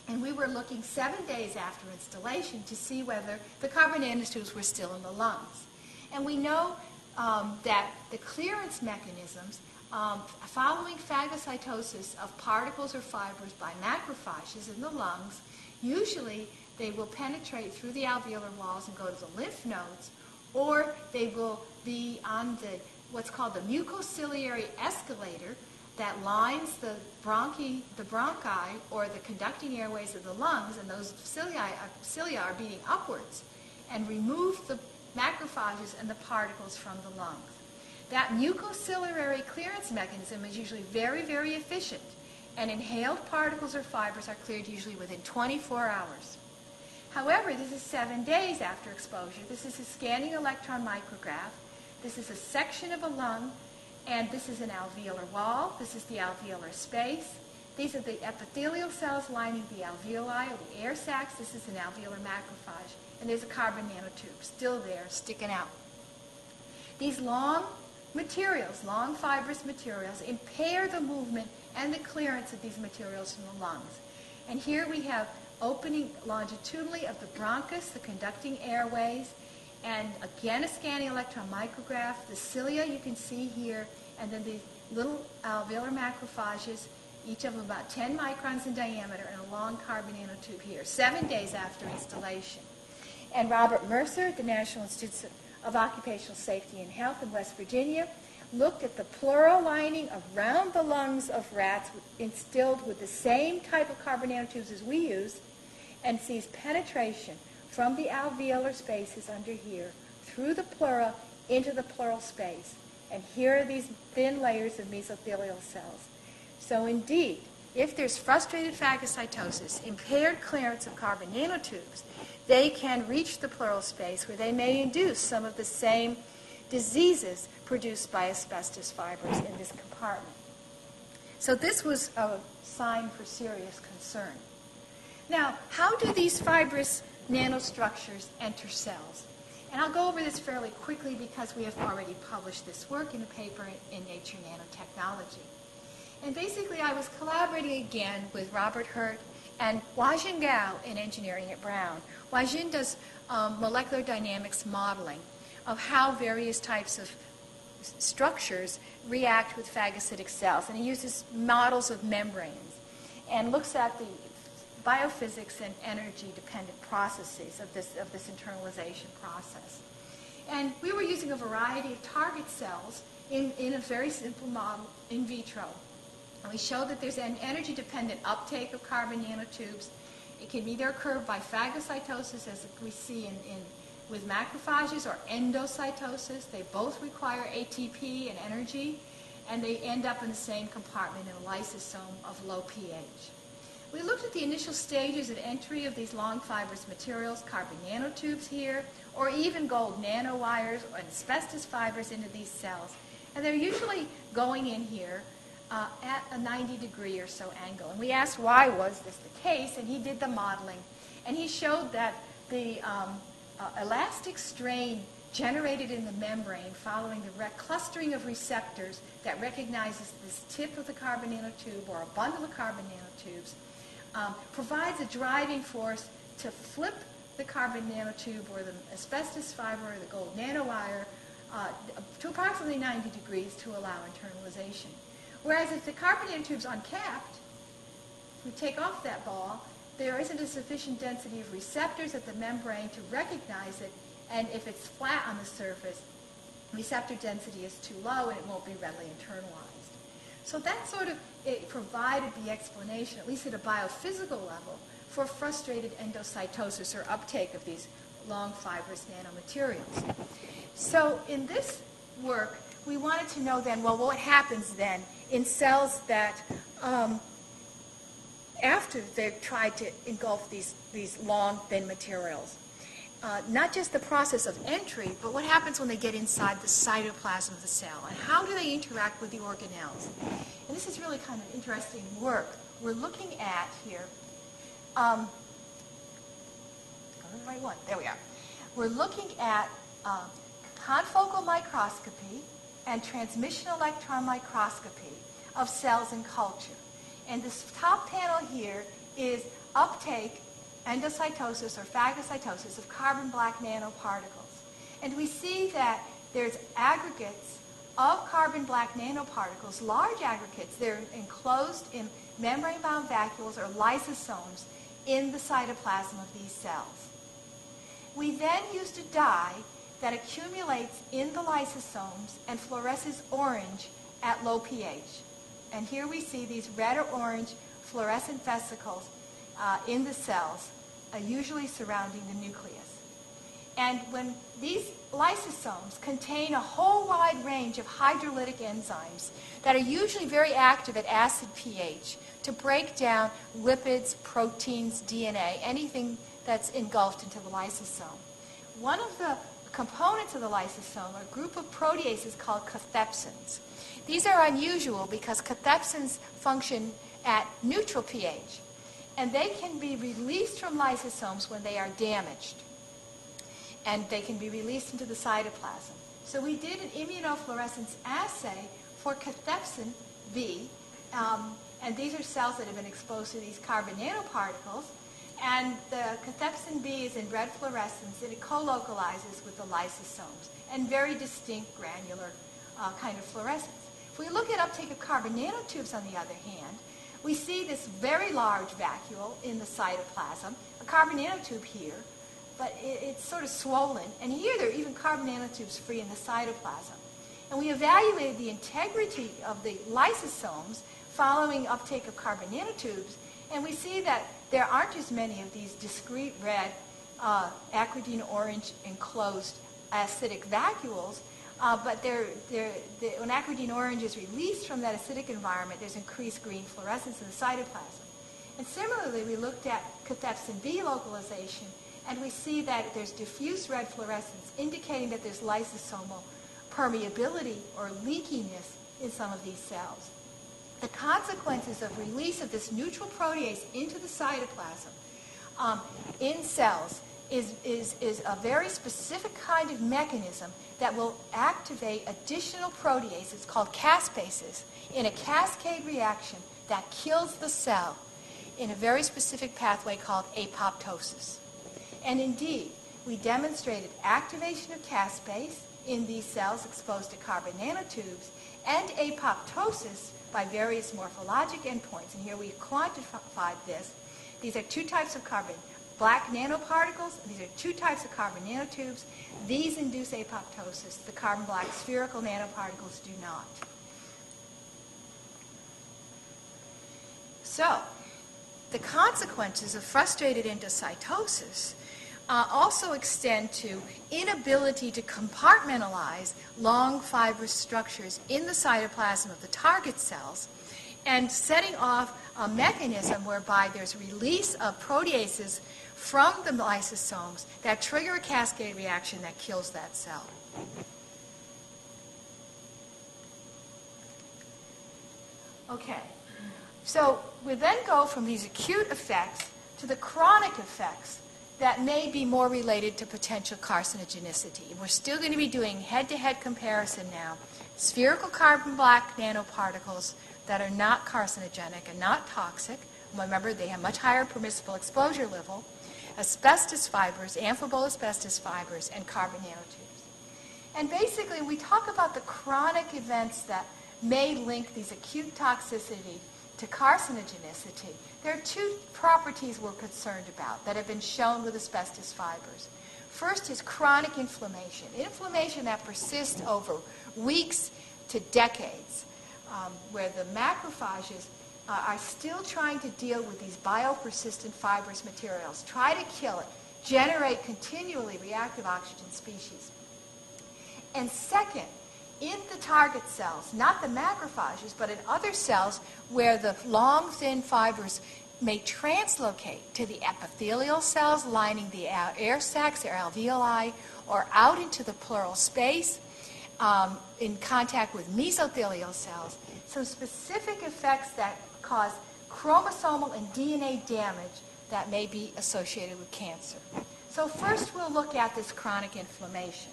and we were looking 7 days after installation to see whether the carbon nanotubes were still in the lungs. And we know that the clearance mechanisms following phagocytosis of particles or fibers by macrophages in the lungs, usually they will penetrate through the alveolar walls and go to the lymph nodes, or they will be on what's called the mucociliary escalator that lines the bronchi or the conducting airways of the lungs, and those cilia are beating upwards and remove the macrophages and the particles from the lungs. That mucociliary clearance mechanism is usually very, very efficient, and inhaled particles or fibers are cleared usually within 24 hours. However, this is 7 days after exposure. This is a scanning electron micrograph. This is a section of a lung, and this is an alveolar wall. This is the alveolar space. These are the epithelial cells lining the alveoli or the air sacs. This is an alveolar macrophage. And there's a carbon nanotube still there, sticking out. These long materials, long fibrous materials, impair the movement and the clearance of these materials from the lungs. And here we have opening longitudinally of the bronchus, the conducting airways, and again a scanning electron micrograph. The cilia you can see here, and then these little alveolar macrophages, each of them about 10 microns in diameter, and a long carbon nanotube here, 7 days after installation. And Robert Mercer at the National Institute of Occupational Safety and Health in West Virginia looked at the pleural lining around the lungs of rats instilled with the same type of carbon nanotubes as we use, and sees penetration from the alveolar spaces under here through the pleura into the pleural space. And here are these thin layers of mesothelial cells. So indeed, if there's frustrated phagocytosis, impaired clearance of carbon nanotubes, they can reach the pleural space where they may induce some of the same diseases produced by asbestos fibers in this compartment. So this was a sign for serious concern. Now, how do these fibrous nanostructures enter cells? And I'll go over this fairly quickly because we have already published this work in a paper in Nature Nanotechnology. And basically, I was collaborating again with Robert Hurt and Huajin Gao in engineering at Brown. Huajin does molecular dynamics modeling of how various types of structures react with phagocytic cells. And he uses models of membranes and looks at the biophysics and energy-dependent processes of this internalization process. And we were using a variety of target cells in a very simple model in vitro. And we showed that there's an energy-dependent uptake of carbon nanotubes. It can either occur by phagocytosis, as we see with macrophages, or endocytosis. They both require ATP and energy, and they end up in the same compartment in a lysosome of low pH. We looked at the initial stages of entry of these long fibrous materials, carbon nanotubes here, or even gold nanowires and asbestos fibers into these cells. And they're usually going in here at a 90-degree or so angle. And we asked why was this the case, and he did the modeling. And he showed that the elastic strain generated in the membrane following the clustering of receptors that recognizes this tip of the carbon nanotube or a bundle of carbon nanotubes provides a driving force to flip the carbon nanotube or the asbestos fiber or the gold nanowire to approximately 90 degrees to allow internalization. Whereas if the carbon nanotube's uncapped, we take off that ball, there isn't a sufficient density of receptors at the membrane to recognize it, and if it's flat on the surface, receptor density is too low and it won't be readily internalized. So that sort of it provided the explanation, at least at a biophysical level, for frustrated endocytosis or uptake of these long fibrous nanomaterials. So in this work, we wanted to know then, well, what happens then in cells that, after they've tried to engulf these long, thin materials? Not just the process of entry, but what happens when they get inside the cytoplasm of the cell, and how do they interact with the organelles? And this is really kind of interesting work. We're looking at here, go to the right one, there we are. We're looking at confocal microscopy and transmission electron microscopy of cells in culture. And this top panel here is uptake, endocytosis or phagocytosis of carbon black nanoparticles. And we see that there's aggregates of carbon black nanoparticles, large aggregates. They're enclosed in membrane-bound vacuoles or lysosomes in the cytoplasm of these cells. We then used a dye that accumulates in the lysosomes and fluoresces orange at low pH. And here we see these red or orange fluorescent vesicles in the cells, usually surrounding the nucleus. And when these lysosomes contain a whole wide range of hydrolytic enzymes that are usually very active at acid pH to break down lipids, proteins, DNA, anything that's engulfed into the lysosome. One of the components of the lysosome are a group of proteases called cathepsins. These are unusual because cathepsins function at neutral pH, and they can be released from lysosomes when they are damaged, and they can be released into the cytoplasm. So we did an immunofluorescence assay for cathepsin B, and these are cells that have been exposed to these carbon nanoparticles, and the cathepsin B is in red fluorescence, and it co-localizes with the lysosomes, and very distinct granular kind of fluorescence. If we look at uptake of carbon nanotubes, on the other hand, we see this very large vacuole in the cytoplasm, a carbon nanotube here, but it's sort of swollen. And here there are even carbon nanotubes free in the cytoplasm. And we evaluated the integrity of the lysosomes following uptake of carbon nanotubes, and we see that there aren't as many of these discrete red, acridine orange enclosed acidic vacuoles, but when acridine orange is released from that acidic environment, there's increased green fluorescence in the cytoplasm. And similarly, we looked at cathepsin B localization, and we see that there's diffuse red fluorescence, indicating that there's lysosomal permeability or leakiness in some of these cells. The consequences of release of this neutral protease into the cytoplasm in cells is a very specific kind of mechanism that will activate additional proteases called caspases in a cascade reaction that kills the cell in a very specific pathway called apoptosis. And indeed, we demonstrated activation of caspase in these cells exposed to carbon nanotubes and apoptosis by various morphologic endpoints. And here we quantified this. These are two types of carbon black nanoparticles. These are two types of carbon nanotubes. These induce apoptosis. The carbon black spherical nanoparticles do not. So, the consequences of frustrated endocytosis also extend to inability to compartmentalize long fibrous structures in the cytoplasm of the target cells, and setting off a mechanism whereby there's release of proteases from the lysosomes that trigger a cascade reaction that kills that cell. Okay, so we then go from these acute effects to the chronic effects that may be more related to potential carcinogenicity. We're still going to be doing head-to-head comparison now. Spherical carbon black nanoparticles that are not carcinogenic and not toxic. Remember, they have much higher permissible exposure level. Asbestos fibers, amphibole asbestos fibers, and carbon nanotubes. And basically, we talk about the chronic events that may link these acute toxicity to carcinogenicity. There are two properties we're concerned about that have been shown with asbestos fibers. First is chronic inflammation, inflammation that persists over weeks to decades, where the macrophages are still trying to deal with these biopersistent fibrous materials, try to kill it, generate continually reactive oxygen species. And second, in the target cells, not the macrophages, but in other cells where the long, thin fibers may translocate to the epithelial cells lining the air sacs or alveoli, or out into the pleural space in contact with mesothelial cells. Some specific effects that cause chromosomal and DNA damage that may be associated with cancer. So first we'll look at this chronic inflammation.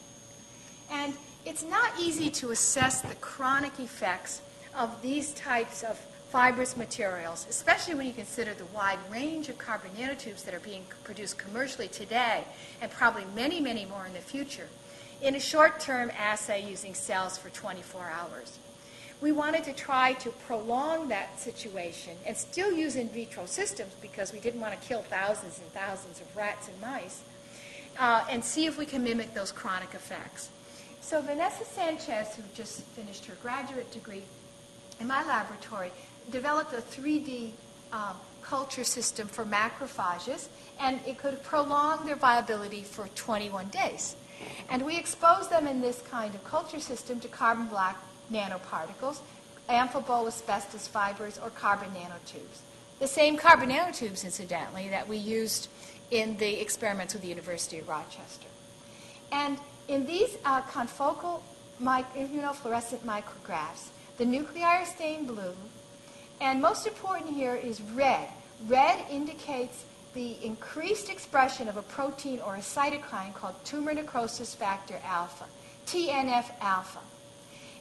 And it's not easy to assess the chronic effects of these types of fibrous materials, especially when you consider the wide range of carbon nanotubes that are being produced commercially today, and probably many, many more in the future, in a short-term assay using cells for 24 hours. We wanted to try to prolong that situation and still use in vitro systems because we didn't want to kill thousands and thousands of rats and mice, and see if we can mimic those chronic effects. So Vanessa Sanchez, who just finished her graduate degree in my laboratory, developed a 3D culture system for macrophages, and it could prolong their viability for 21 days. And we exposed them in this kind of culture system to carbon black nanoparticles, amphibole asbestos fibers, or carbon nanotubes. The same carbon nanotubes, incidentally, that we used in the experiments with the University of Rochester. And in these confocal immunofluorescent micrographs, the nuclei are stained blue, and most important here is red. Red indicates the increased expression of a protein or a cytokine called tumor necrosis factor alpha, TNF-alpha.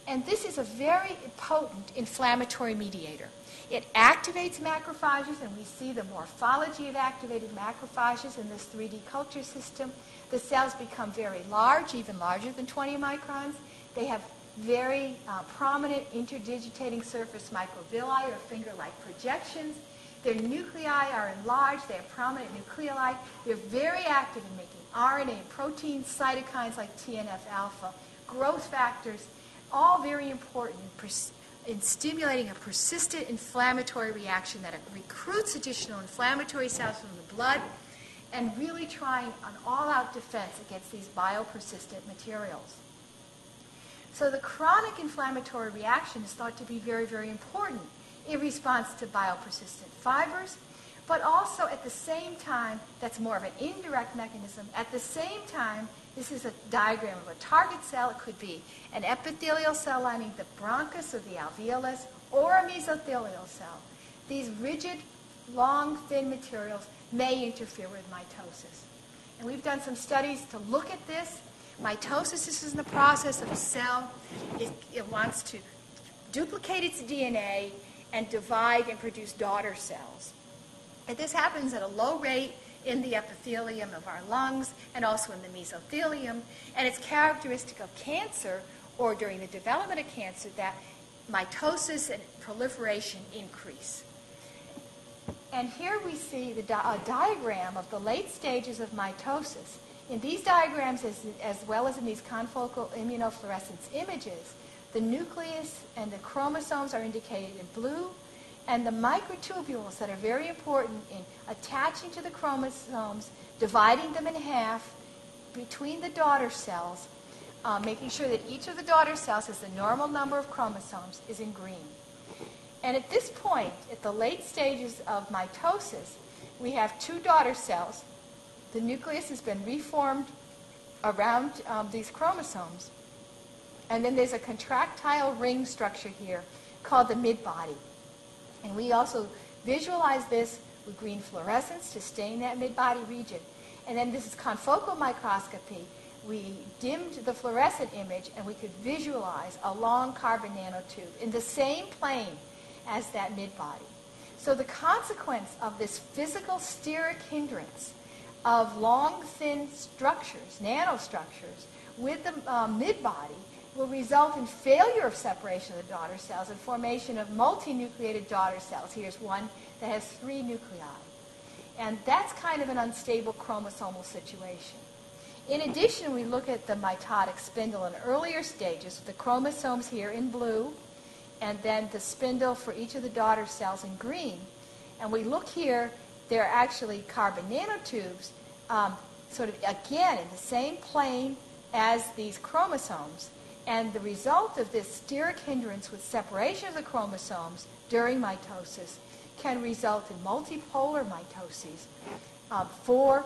And this is a very potent inflammatory mediator. It activates macrophages, and we see the morphology of activated macrophages in this 3D culture system. The cells become very large, even larger than 20 microns. They have very prominent interdigitating surface microvilli or finger-like projections. Their nuclei are enlarged. They have prominent nucleoli. They're very active in making RNA and proteins, cytokines like TNF-alpha, growth factors, all very important in stimulating a persistent inflammatory reaction that recruits additional inflammatory cells from the blood and really trying an all-out defense against these biopersistent materials. So the chronic inflammatory reaction is thought to be very, very important in response to biopersistent fibers, but also at the same time, that's more of an indirect mechanism. At the same time, this is a diagram of a target cell. It could be an epithelial cell lining the bronchus or the alveolus, or a mesothelial cell. These rigid, long, thin materials may interfere with mitosis. And we've done some studies to look at this. Mitosis is in the process of a cell. It wants to duplicate its DNA and divide and produce daughter cells. And this happens at a low rate in the epithelium of our lungs and also in the mesothelium. And it's characteristic of cancer, or during the development of cancer, that mitosis and proliferation increase. And here we see a diagram of the late stages of mitosis. In these diagrams, as well as in these confocal immunofluorescence images, the nucleus and the chromosomes are indicated in blue, and the microtubules that are very important in attaching to the chromosomes, dividing them in half between the daughter cells, making sure that each of the daughter cells has the normal number of chromosomes, is in green. And at this point, at the late stages of mitosis, we have two daughter cells. The nucleus has been reformed around these chromosomes. And then there's a contractile ring structure here called the midbody. And we also visualize this with green fluorescence to stain that midbody region. And then this is confocal microscopy. We dimmed the fluorescent image, and we could visualize a long carbon nanotube in the same plane as that midbody. So the consequence of this physical steric hindrance of long, thin structures, nanostructures, with the midbody will result in failure of separation of the daughter cells and formation of multinucleated daughter cells. Here's one that has 3 nuclei. And that's kind of an unstable chromosomal situation. In addition, we look at the mitotic spindle in earlier stages, the chromosomes here in blue, and then the spindle for each of the daughter cells in green. And we look here, they're actually carbon nanotubes, sort of again in the same plane as these chromosomes. And the result of this steric hindrance with separation of the chromosomes during mitosis can result in multipolar mitoses, 4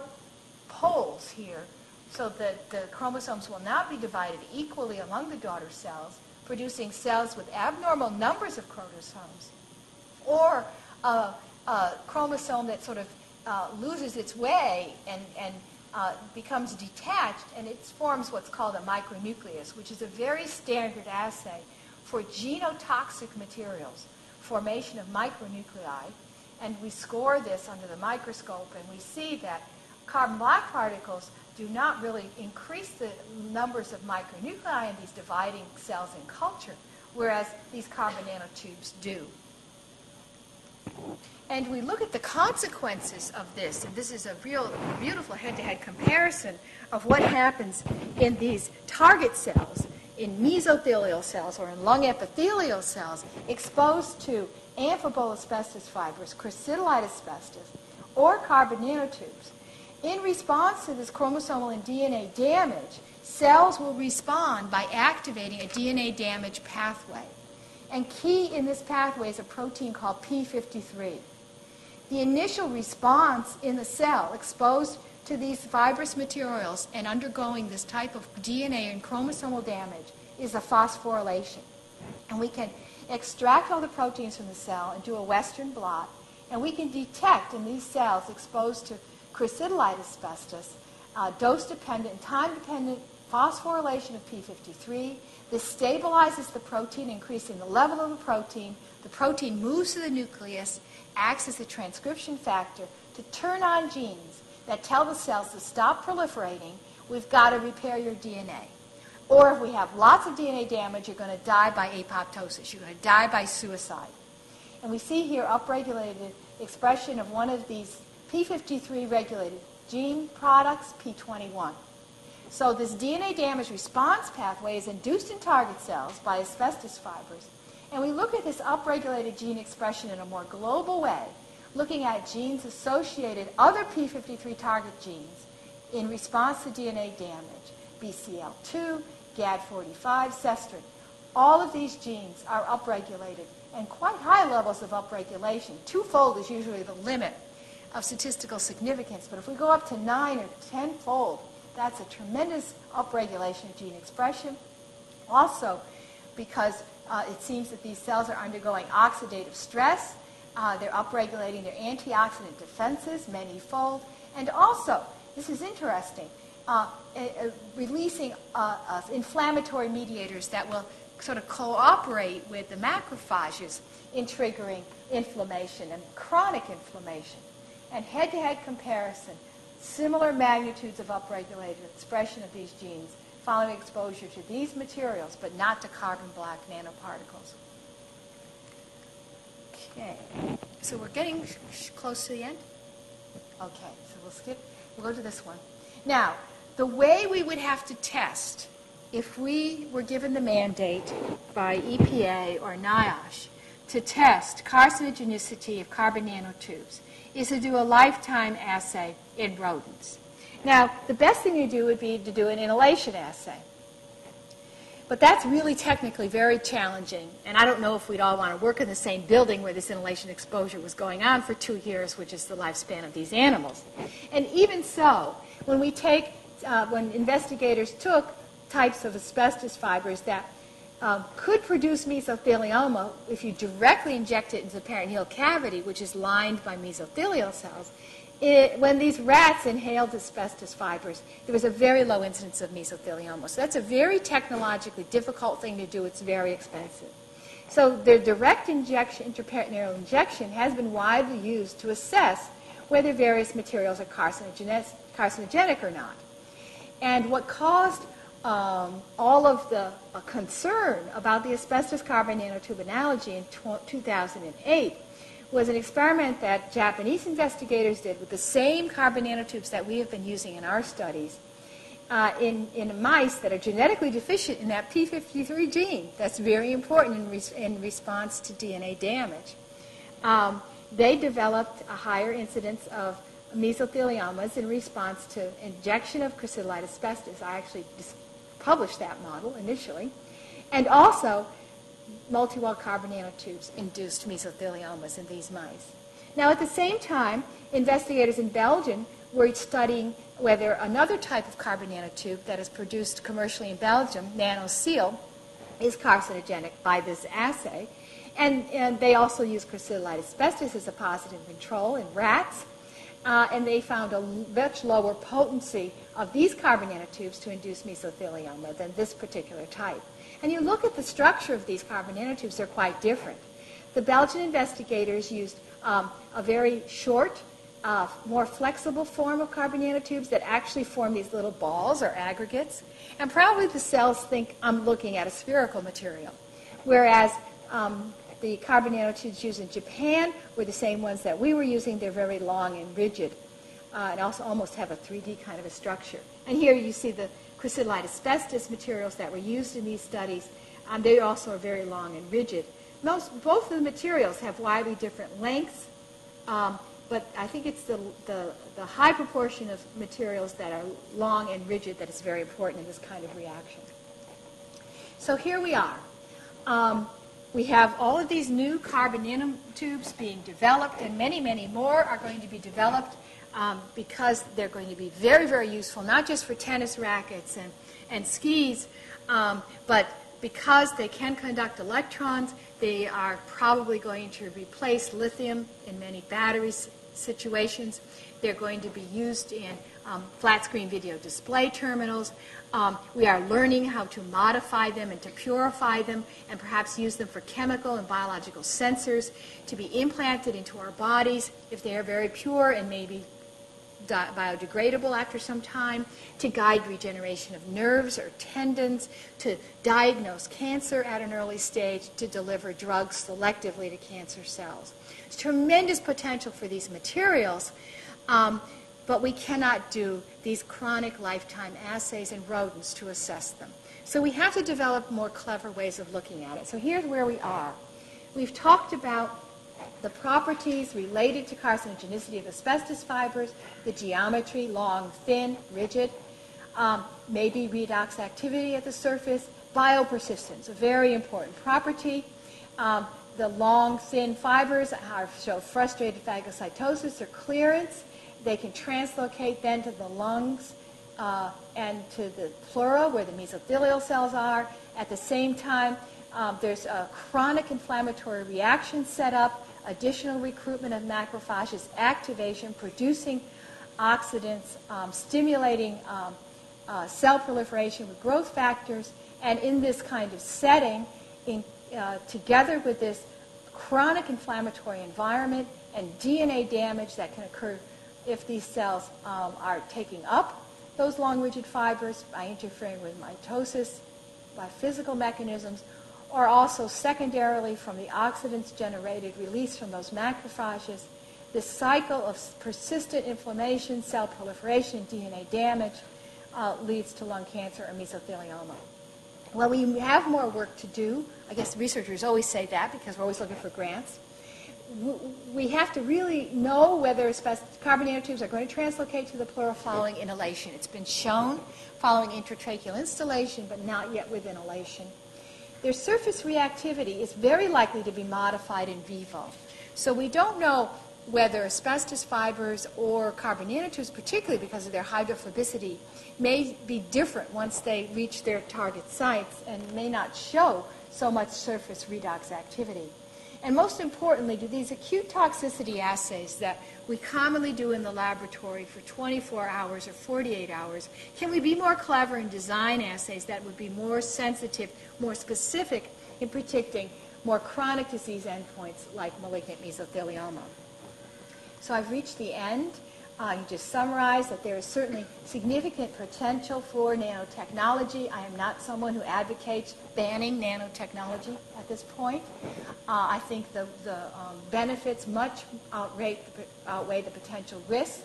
poles here, so that the chromosomes will not be divided equally among the daughter cells, producing cells with abnormal numbers of chromosomes, or a chromosome that sort of loses its way and becomes detached, and it forms what's called a micronucleus, which is a very standard assay for genotoxic materials, formation of micronuclei, and we score this under the microscope, and we see that carbon black particles do not really increase the numbers of micronuclei in these dividing cells in culture, whereas these carbon nanotubes do. And we look at the consequences of this, and this is a real beautiful head-to-head comparison of what happens in these target cells, in mesothelial cells or in lung epithelial cells, exposed to amphibole asbestos fibrous, crystalline asbestos, or carbon nanotubes. In response to this chromosomal and DNA damage, cells will respond by activating a DNA damage pathway. And key in this pathway is a protein called P53. The initial response in the cell exposed to these fibrous materials and undergoing this type of DNA and chromosomal damage is a phosphorylation. And we can extract all the proteins from the cell and do a Western blot, and we can detect in these cells exposed to crystalline asbestos dose-dependent and time-dependent phosphorylation of P53. This stabilizes the protein, increasing the level of the protein. The protein moves to the nucleus, acts as a transcription factor to turn on genes that tell the cells to stop proliferating. We've got to repair your DNA. Or if we have lots of DNA damage, you're going to die by apoptosis. You're going to die by suicide. And we see here upregulated expression of one of these P53 regulated gene products, P21. So this DNA damage response pathway is induced in target cells by asbestos fibers. And we look at this upregulated gene expression in a more global way, looking at genes associated, other P53 target genes, in response to DNA damage, BCL2, GAD45, cestrin. All of these genes are upregulated, and quite high levels of upregulation. Twofold is usually the limit of statistical significance, but if we go up to 9 or 10-fold, that's a tremendous upregulation of gene expression. Also, because it seems that these cells are undergoing oxidative stress, they're upregulating their antioxidant defenses many-fold, and also, this is interesting, releasing inflammatory mediators that will sort of cooperate with the macrophages in triggering inflammation and chronic inflammation. And head-to-head comparison, similar magnitudes of upregulated expression of these genes following exposure to these materials, but not to carbon black nanoparticles. Okay, so we're getting close to the end. Okay, so we'll skip. We'll go to this one. Now, the way we would have to test if we were given the mandate by EPA or NIOSH to test carcinogenicity of carbon nanotubes is to do a lifetime assay in rodents. Now, the best thing to do would be to do an inhalation assay. But that's really technically very challenging, and I don't know if we'd all want to work in the same building where this inhalation exposure was going on for 2 years, which is the lifespan of these animals. And even so, when we take, when investigators took types of asbestos fibers that could produce mesothelioma if you directly inject it into the peritoneal cavity, which is lined by mesothelial cells, when these rats inhaled asbestos fibers, there was a very low incidence of mesothelioma. So that's a very technologically difficult thing to do. It's very expensive. So the direct injection, intraperitoneal injection, has been widely used to assess whether various materials are carcinogenic or not. And what caused all of the concern about the asbestos carbon nanotube analogy in 2008 was an experiment that Japanese investigators did with the same carbon nanotubes that we have been using in our studies in mice that are genetically deficient in that P53 gene. That's very important in response to DNA damage. They developed a higher incidence of mesotheliomas in response to injection of crystalline asbestos. I actually published that model initially. And also, multi-wall carbon nanotubes induced mesotheliomas in these mice. Now, at the same time, investigators in Belgium were studying whether another type of carbon nanotube that is produced commercially in Belgium, NanoSeal, is carcinogenic by this assay. And they also used crystalline asbestos as a positive control in rats. And they found a much lower potency of these carbon nanotubes to induce mesothelioma than this particular type. And you look at the structure of these carbon nanotubes, they're quite different. The Belgian investigators used a very short, more flexible form of carbon nanotubes that actually form these little balls or aggregates. And probably the cells think I'm looking at a spherical material. Whereas the carbon nanotubes used in Japan were the same ones that we were using. They're very long and rigid and also almost have a 3D kind of a structure. And here you see the crystalline asbestos materials that were used in these studies. They also are very long and rigid. Both of the materials have widely different lengths, but I think it's the high proportion of materials that are long and rigid that is very important in this kind of reaction. So here we are. We have all of these new carbon nanotubes being developed, and many, many more are going to be developed because they're going to be very, very useful, not just for tennis rackets and skis, but because they can conduct electrons. They are probably going to replace lithium in many battery situations. They're going to be used in flat screen video display terminals. We are learning how to modify them and to purify them and perhaps use them for chemical and biological sensors to be implanted into our bodies if they are very pure and maybe biodegradable after some time, to guide regeneration of nerves or tendons, to diagnose cancer at an early stage, to deliver drugs selectively to cancer cells. There's tremendous potential for these materials, but we cannot do these chronic lifetime assays in rodents to assess them. So we have to develop more clever ways of looking at it. So here's where we are. We've talked about the properties related to carcinogenicity of asbestos fibers, the geometry, long, thin, rigid, maybe redox activity at the surface, biopersistence, a very important property. The long, thin fibers show frustrated phagocytosis or clearance. They can translocate then to the lungs and to the pleura where the mesothelial cells are. At the same time, there's a chronic inflammatory reaction set up, additional recruitment of macrophages, activation, producing oxidants, stimulating cell proliferation with growth factors. And in this kind of setting, together with this chronic inflammatory environment and DNA damage that can occur if these cells are taking up those long rigid fibers by interfering with mitosis, by physical mechanisms, or also secondarily from the oxidants generated, released from those macrophages. This cycle of persistent inflammation, cell proliferation, DNA damage leads to lung cancer or mesothelioma. Well, we have more work to do. I guess researchers always say that because we're always looking for grants. We have to really know whether carbon nanotubes are going to translocate to the pleura following inhalation. It's been shown following intratracheal instillation, but not yet with inhalation. Their surface reactivity is very likely to be modified in vivo. So we don't know whether asbestos fibers or carbon nanotubes, particularly because of their hydrophobicity, may be different once they reach their target sites and may not show so much surface redox activity. And most importantly, do these acute toxicity assays that we commonly do in the laboratory for 24 hours or 48 hours, can we be more clever and design assays that would be more sensitive, more specific in predicting more chronic disease endpoints like malignant mesothelioma? So I've reached the end. You just summarized that there is certainly significant potential for nanotechnology. I am not someone who advocates banning nanotechnology at this point. I think the benefits much outweigh the potential risks.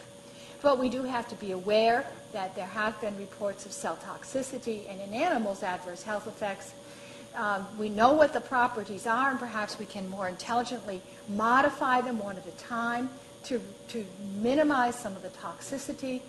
But we do have to be aware that there have been reports of cell toxicity and in animals adverse health effects. We know what the properties are, and perhaps we can more intelligently modify them one at a time to minimize some of the toxicity.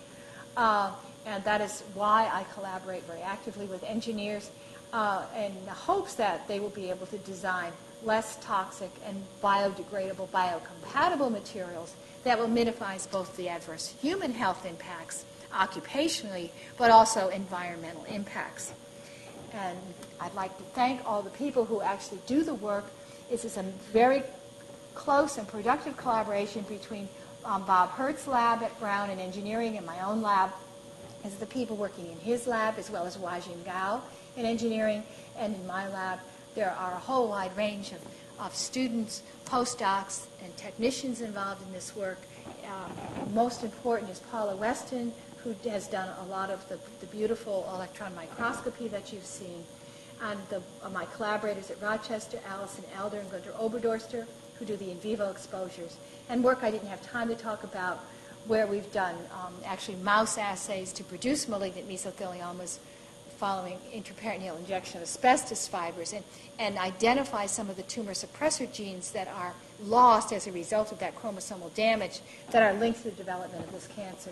And that is why I collaborate very actively with engineers in the hopes that they will be able to design less toxic and biodegradable, biocompatible materials that will minimize both the adverse human health impacts occupationally, but also environmental impacts. And I'd like to thank all the people who actually do the work. This is a very close and productive collaboration between Bob Hurt's lab at Brown in engineering and my own lab, as the people working in his lab, as well as Wajin Gao in engineering and in my lab. There are a whole wide range of students, postdocs, and technicians involved in this work. Most important is Paula Weston, who has done a lot of the beautiful electron microscopy that you've seen. And my collaborators at Rochester, Alison Elder and Gunter Oberdorster, who do the in vivo exposures. And work I didn't have time to talk about, where we've done actually mouse assays to produce malignant mesotheliomas following intraperitoneal injection of asbestos fibers and identify some of the tumor suppressor genes that are lost as a result of that chromosomal damage that are linked to the development of this cancer.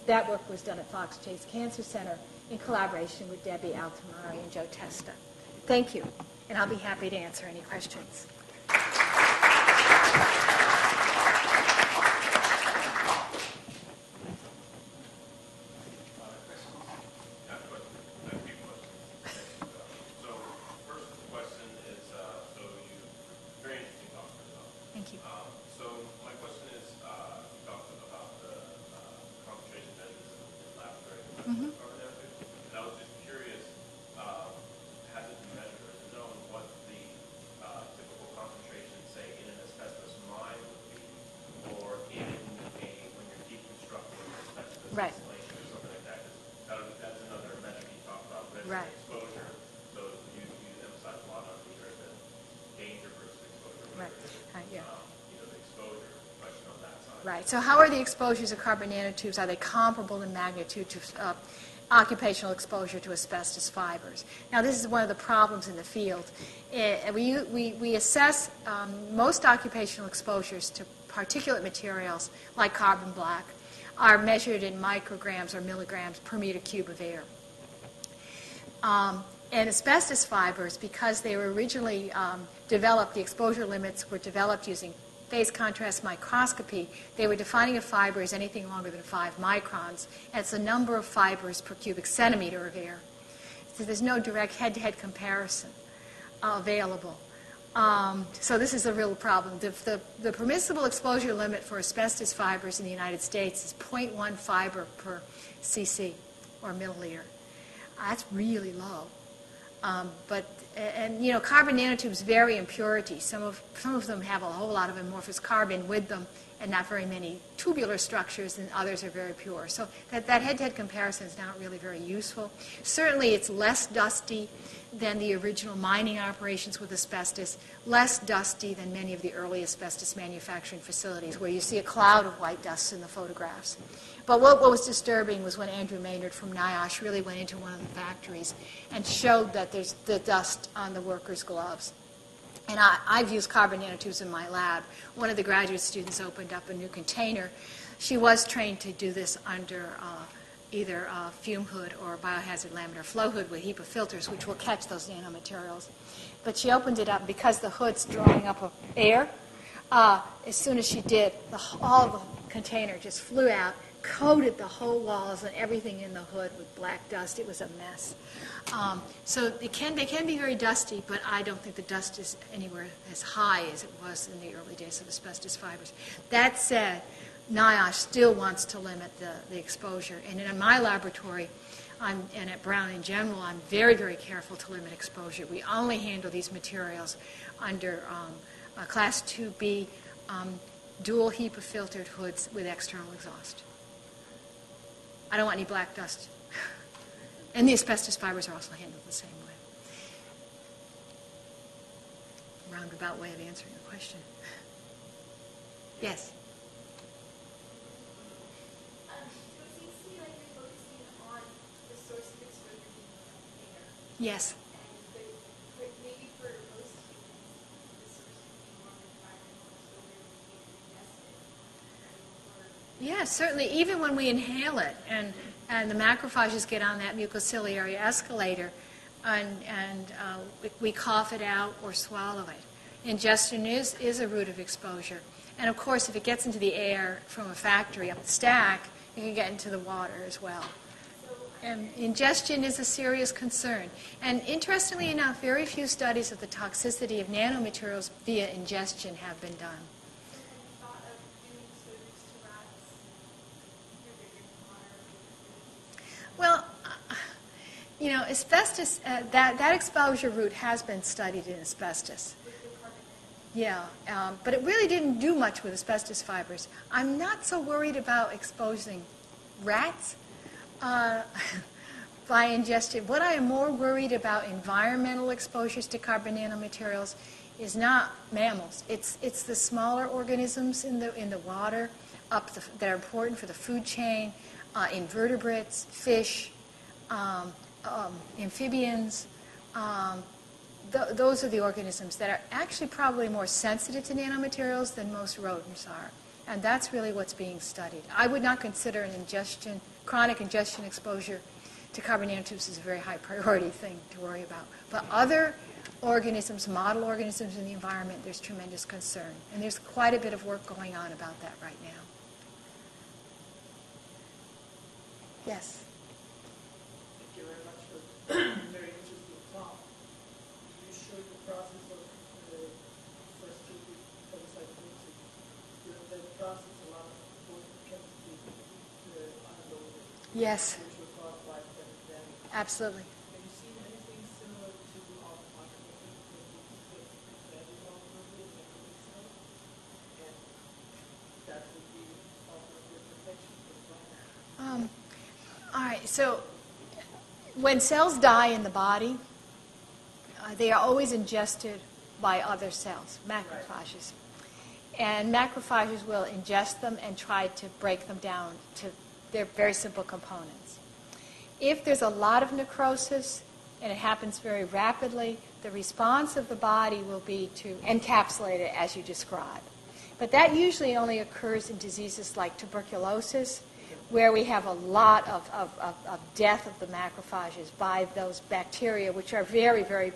That work was done at Fox Chase Cancer Center in collaboration with Debbie Altamari and Joe Testa. Thank you, and I'll be happy to answer any questions. Right. Something like that. That's another measure you talk about, risk Right. exposure. So you emphasize a lot on either the danger versus exposure. Right. Yeah. The exposure question on that side. Right. So how are the exposures of carbon nanotubes? Are they comparable in magnitude to occupational exposure to asbestos fibers? Now, this is one of the problems in the field. We assess most occupational exposures to particulate materials like carbon black are measured in micrograms or milligrams per meter cube of air. And asbestos fibers, because they were originally developed, the exposure limits were developed using phase contrast microscopy. They were defining a fiber as anything longer than 5 microns. That's the number of fibers per cubic centimeter of air. So there's no direct head-to-head comparison available. So this is a real problem. The permissible exposure limit for asbestos fibers in the United States is 0.1 fiber per cc or milliliter. That's really low. Carbon nanotubes vary in purity. Some of them have a whole lot of amorphous carbon with them and not very many tubular structures, and others are very pure. So that head-to-head comparison is not really very useful. Certainly it's less dusty than the original mining operations with asbestos, less dusty than many of the early asbestos manufacturing facilities where you see a cloud of white dust in the photographs. But what was disturbing was when Andrew Maynard from NIOSH really went into one of the factories and showed that there's the dust on the workers' gloves. And I've used carbon nanotubes in my lab. One of the graduate students opened up a new container. She was trained to do this under either a fume hood or a biohazard laminar flow hood with HEPA filters, which will catch those nanomaterials. But she opened it up because the hood's drawing up air. As soon as she did, all of the container just flew out, coated the whole walls and everything in the hood with black dust. It was a mess. So they can be very dusty, but I don't think the dust is anywhere as high as it was in the early days of asbestos fibers. That said, NIOSH still wants to limit the exposure. And in my laboratory, and at Brown in general, I'm very, very careful to limit exposure. We only handle these materials under Class 2B dual HEPA filtered hoods with external exhaust. I don't want any black dust. And the asbestos fibers are also handled the same way. Roundabout way of answering your question. Yes? So it seems to me like you're focusing on the source of exposure being air. Yes. But maybe for most humans, the source would be more of environmental exposure when we ingested. Yeah, certainly. Even when we inhale it, and the macrophages get on that mucociliary escalator, and we cough it out or swallow it. Ingestion is a route of exposure. And of course, if it gets into the air from a factory up the stack, it can get into the water as well. And ingestion is a serious concern. And interestingly enough, very few studies of the toxicity of nanomaterials via ingestion have been done. Well, You know, asbestos, that exposure route has been studied in asbestos. Yeah, but it really didn't do much with asbestos fibers. I'm not so worried about exposing rats by ingestion. What I am more worried about environmental exposures to carbon nanomaterials is not mammals. It's the smaller organisms in the water that are important for the food chain, invertebrates, fish, amphibians. Those are the organisms that are actually probably more sensitive to nanomaterials than most rodents are. And that's really what's being studied. I would not consider an chronic ingestion exposure to carbon nanotubes as a very high priority thing to worry about. But other organisms, model organisms in the environment, there's tremendous concern. And there's quite a bit of work going on about that right now. Yes? Thank you very much for very interesting talk. You showed the process of first treating phagocytosis. During that process, a lot of both chemistry undergoing, Yes, which was thought like epidemic. absolutely. Have you seen anything similar to our microbial embedded on the cell? And that would be offer good protection for plants. All right, so when cells die in the body, they are always ingested by other cells, macrophages. And macrophages will ingest them and try to break them down to their very simple components. If there's a lot of necrosis, and it happens very rapidly, the response of the body will be to encapsulate it as you describe. But that usually only occurs in diseases like tuberculosis, where we have a lot of death of the macrophages by those bacteria, which are very, very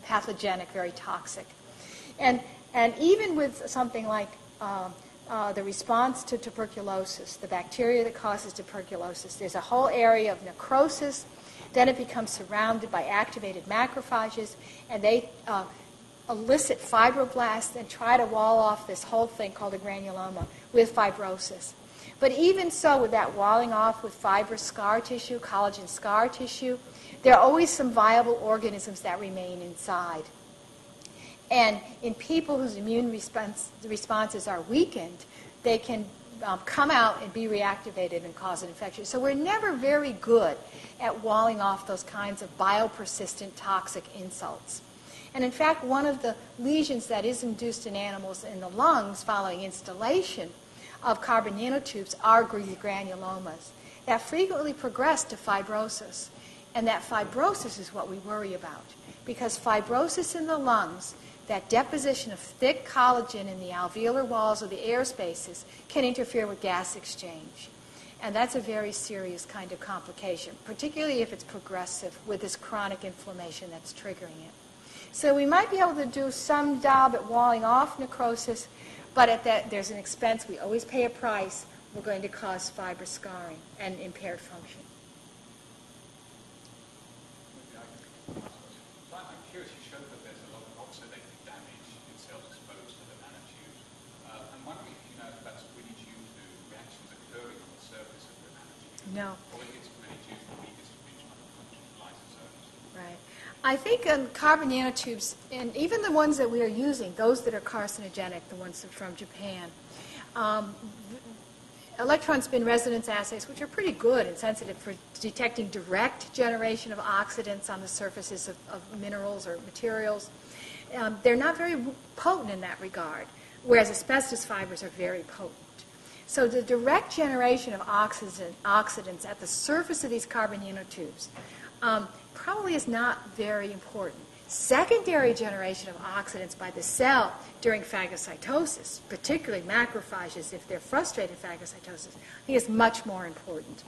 pathogenic, very toxic. And even with something like the response to tuberculosis, the bacteria that causes tuberculosis, there's a whole area of necrosis. Then it becomes surrounded by activated macrophages, and they elicit fibroblasts and try to wall off this whole thing called a granuloma with fibrosis. But even so, with that walling off with fibrous scar tissue, collagen scar tissue, there are always some viable organisms that remain inside. And in people whose immune responses are weakened, they can come out and be reactivated and cause an infection. So we're never very good at walling off those kinds of biopersistent toxic insults. And in fact, one of the lesions that is induced in animals in the lungs following instillation of carbon nanotubes are granulomas that frequently progress to fibrosis. And that fibrosis is what we worry about, because fibrosis in the lungs, that deposition of thick collagen in the alveolar walls of the air spaces, can interfere with gas exchange. And that's a very serious kind of complication, particularly if it's progressive with this chronic inflammation that's triggering it. So we might be able to do some job at walling off necrosis, but at that, there's an expense. We always pay a price. We're going to cause fibrous scarring and impaired function. I'm curious, you showed that there's a lot of oxidative damage in cells exposed to the nanotubes. I'm wondering if you know if that's really due to reactions occurring on the surface of the nanotube. No. Or if it's really due to the redistribution of the function of lysosomes. Right. I think carbon nanotubes, and even the ones that we are using, those that are carcinogenic, the ones from Japan, electron spin resonance assays, which are pretty good and sensitive for detecting direct generation of oxidants on the surfaces of minerals or materials, they're not very potent in that regard, whereas asbestos fibers are very potent. So the direct generation of oxidants at the surface of these carbon nanotubes probably is not very important. Secondary generation of oxidants by the cell during phagocytosis, particularly macrophages if they're frustrated phagocytosis, I think is much more important.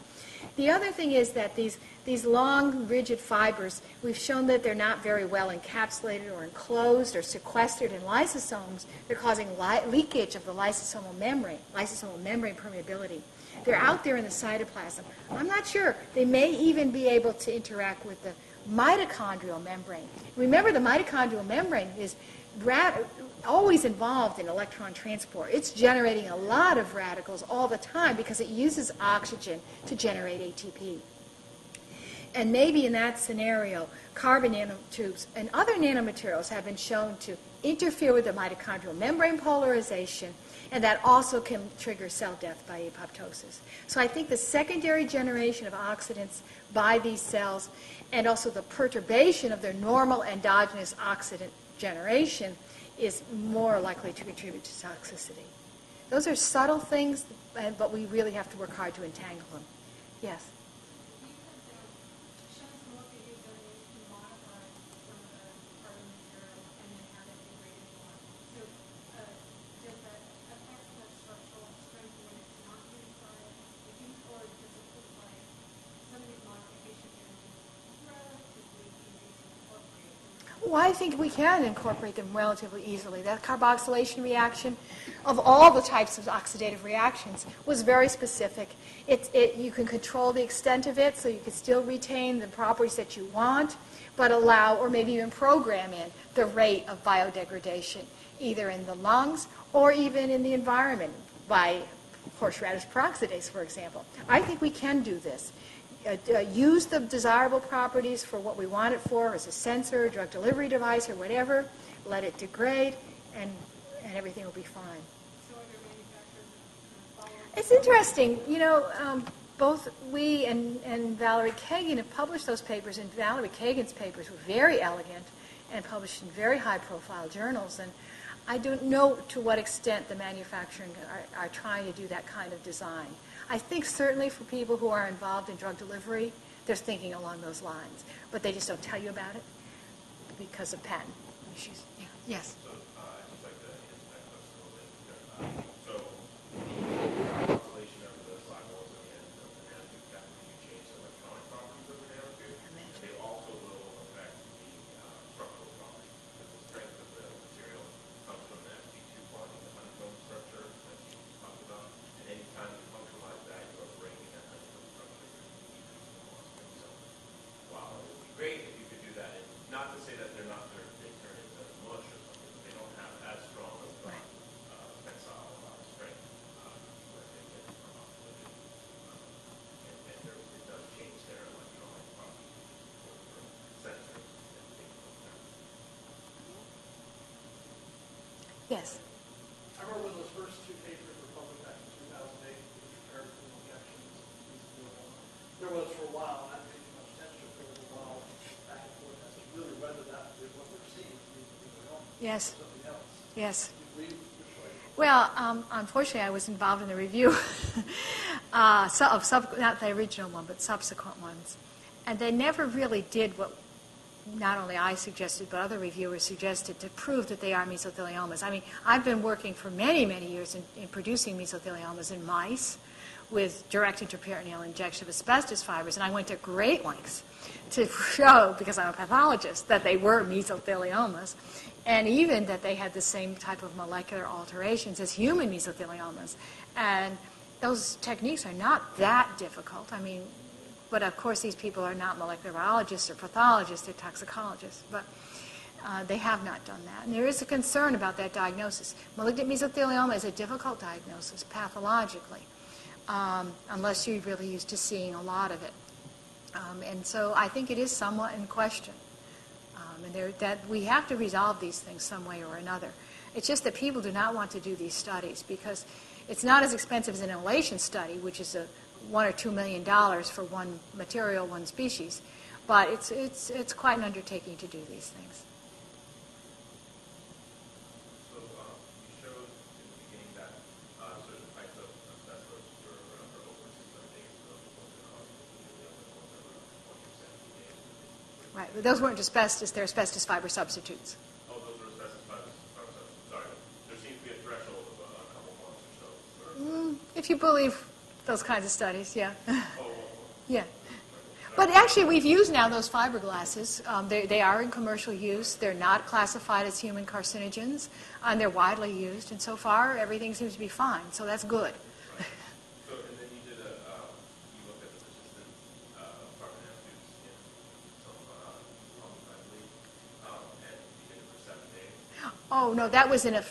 The other thing is that these long, rigid fibers, we've shown that they're not very well encapsulated or enclosed or sequestered in lysosomes. They're causing leakage of the lysosomal membrane permeability. They're out there in the cytoplasm. I'm not sure. They may even be able to interact with the mitochondrial membrane. Remember, the mitochondrial membrane is always involved in electron transport. It's generating a lot of radicals all the time because it uses oxygen to generate ATP. And maybe in that scenario, carbon nanotubes and other nanomaterials have been shown to interfere with the mitochondrial membrane polarization, and that also can trigger cell death by apoptosis. So I think the secondary generation of oxidants by these cells and also the perturbation of their normal endogenous oxidant generation is more likely to contribute to toxicity. Those are subtle things, but we really have to work hard to entangle them. Yes? Well, I think we can incorporate them relatively easily. That carboxylation reaction, of all the types of oxidative reactions, was very specific. You can control the extent of it, so you can still retain the properties that you want, but allow, or maybe even program in, the rate of biodegradation, either in the lungs or even in the environment by horseradish peroxidase, for example. I think we can do this. Use the desirable properties for what we want it for, as a sensor, drug delivery device, or whatever. Let it degrade, and everything will be fine. So are there manufacturers that follow? It's interesting. You know, both we and Valerie Kagan have published those papers, and Valerie Kagan's papers were very elegant and published in very high-profile journals. And I don't know to what extent the manufacturing are trying to do that kind of design. I think certainly for people who are involved in drug delivery, they're thinking along those lines. But they just don't tell you about it because of patent issues. Yeah. Yes? So I'd just like to answer that question a little bit. So the oscillation of the cycles and the nanotube definitely change the electronic properties of the nanotube. Imagine. They also will affect the structural properties. The strength of the material comes from the sp2 bonding, the honeycomb structure that you talked about. And anytime you functionalize that, you are breaking that honeycomb structure to decrease the velocity. So while it would be great if you could do that, and not to say that they turn into mush or something, but they don't have as strong of tensile strength where they get from oscillation. And it does change their electronic properties for sensors and things like that. Yes. I remember when those first two papers were published back in 2008, compared to injections. There was for a while, and I didn't pay too much attention, there was a while back and forth as to really whether that is what we're seeing Yes. something else. Yes. Do you believe which way? Well, unfortunately, I was involved in the review not the original one, but subsequent ones. And they never really did what not only I suggested, but other reviewers suggested to prove that they are mesotheliomas. I mean, I've been working for many, many years in producing mesotheliomas in mice with direct intraperitoneal injection of asbestos fibers, and I went to great lengths to show, because I'm a pathologist, that they were mesotheliomas, and even that they had the same type of molecular alterations as human mesotheliomas. And those techniques are not that difficult. I mean, but of course these people are not molecular biologists or pathologists, they're toxicologists. But they have not done that. And there is a concern about that diagnosis. Malignant mesothelioma is a difficult diagnosis pathologically, unless you're really used to seeing a lot of it. And so I think it is somewhat in question. And that we have to resolve these things some way or another. It's just that people do not want to do these studies because it's not as expensive as an inhalation study, which is $1 or $2 million for one material, one species. But it's quite an undertaking to do these things. So you showed in the beginning that certain types of asbestos were persistent things, those ones that cause the 20% Right, but those weren't asbestos, they're asbestos fiber substitutes. Oh, those are asbestos fibers. Sorry. There seems to be a threshold of a couple months or so. If you believe those kinds of studies, yeah. Oh, Yeah. But actually, we've used now those fiberglasses. They are in commercial use. They're not classified as human carcinogens, and they're widely used. And so far, everything seems to be fine. So that's good. So, and then you did you looked at the persistent carbon nanotubes in some lungs, I believe, and you did it for 7 days. Oh, no, that was in a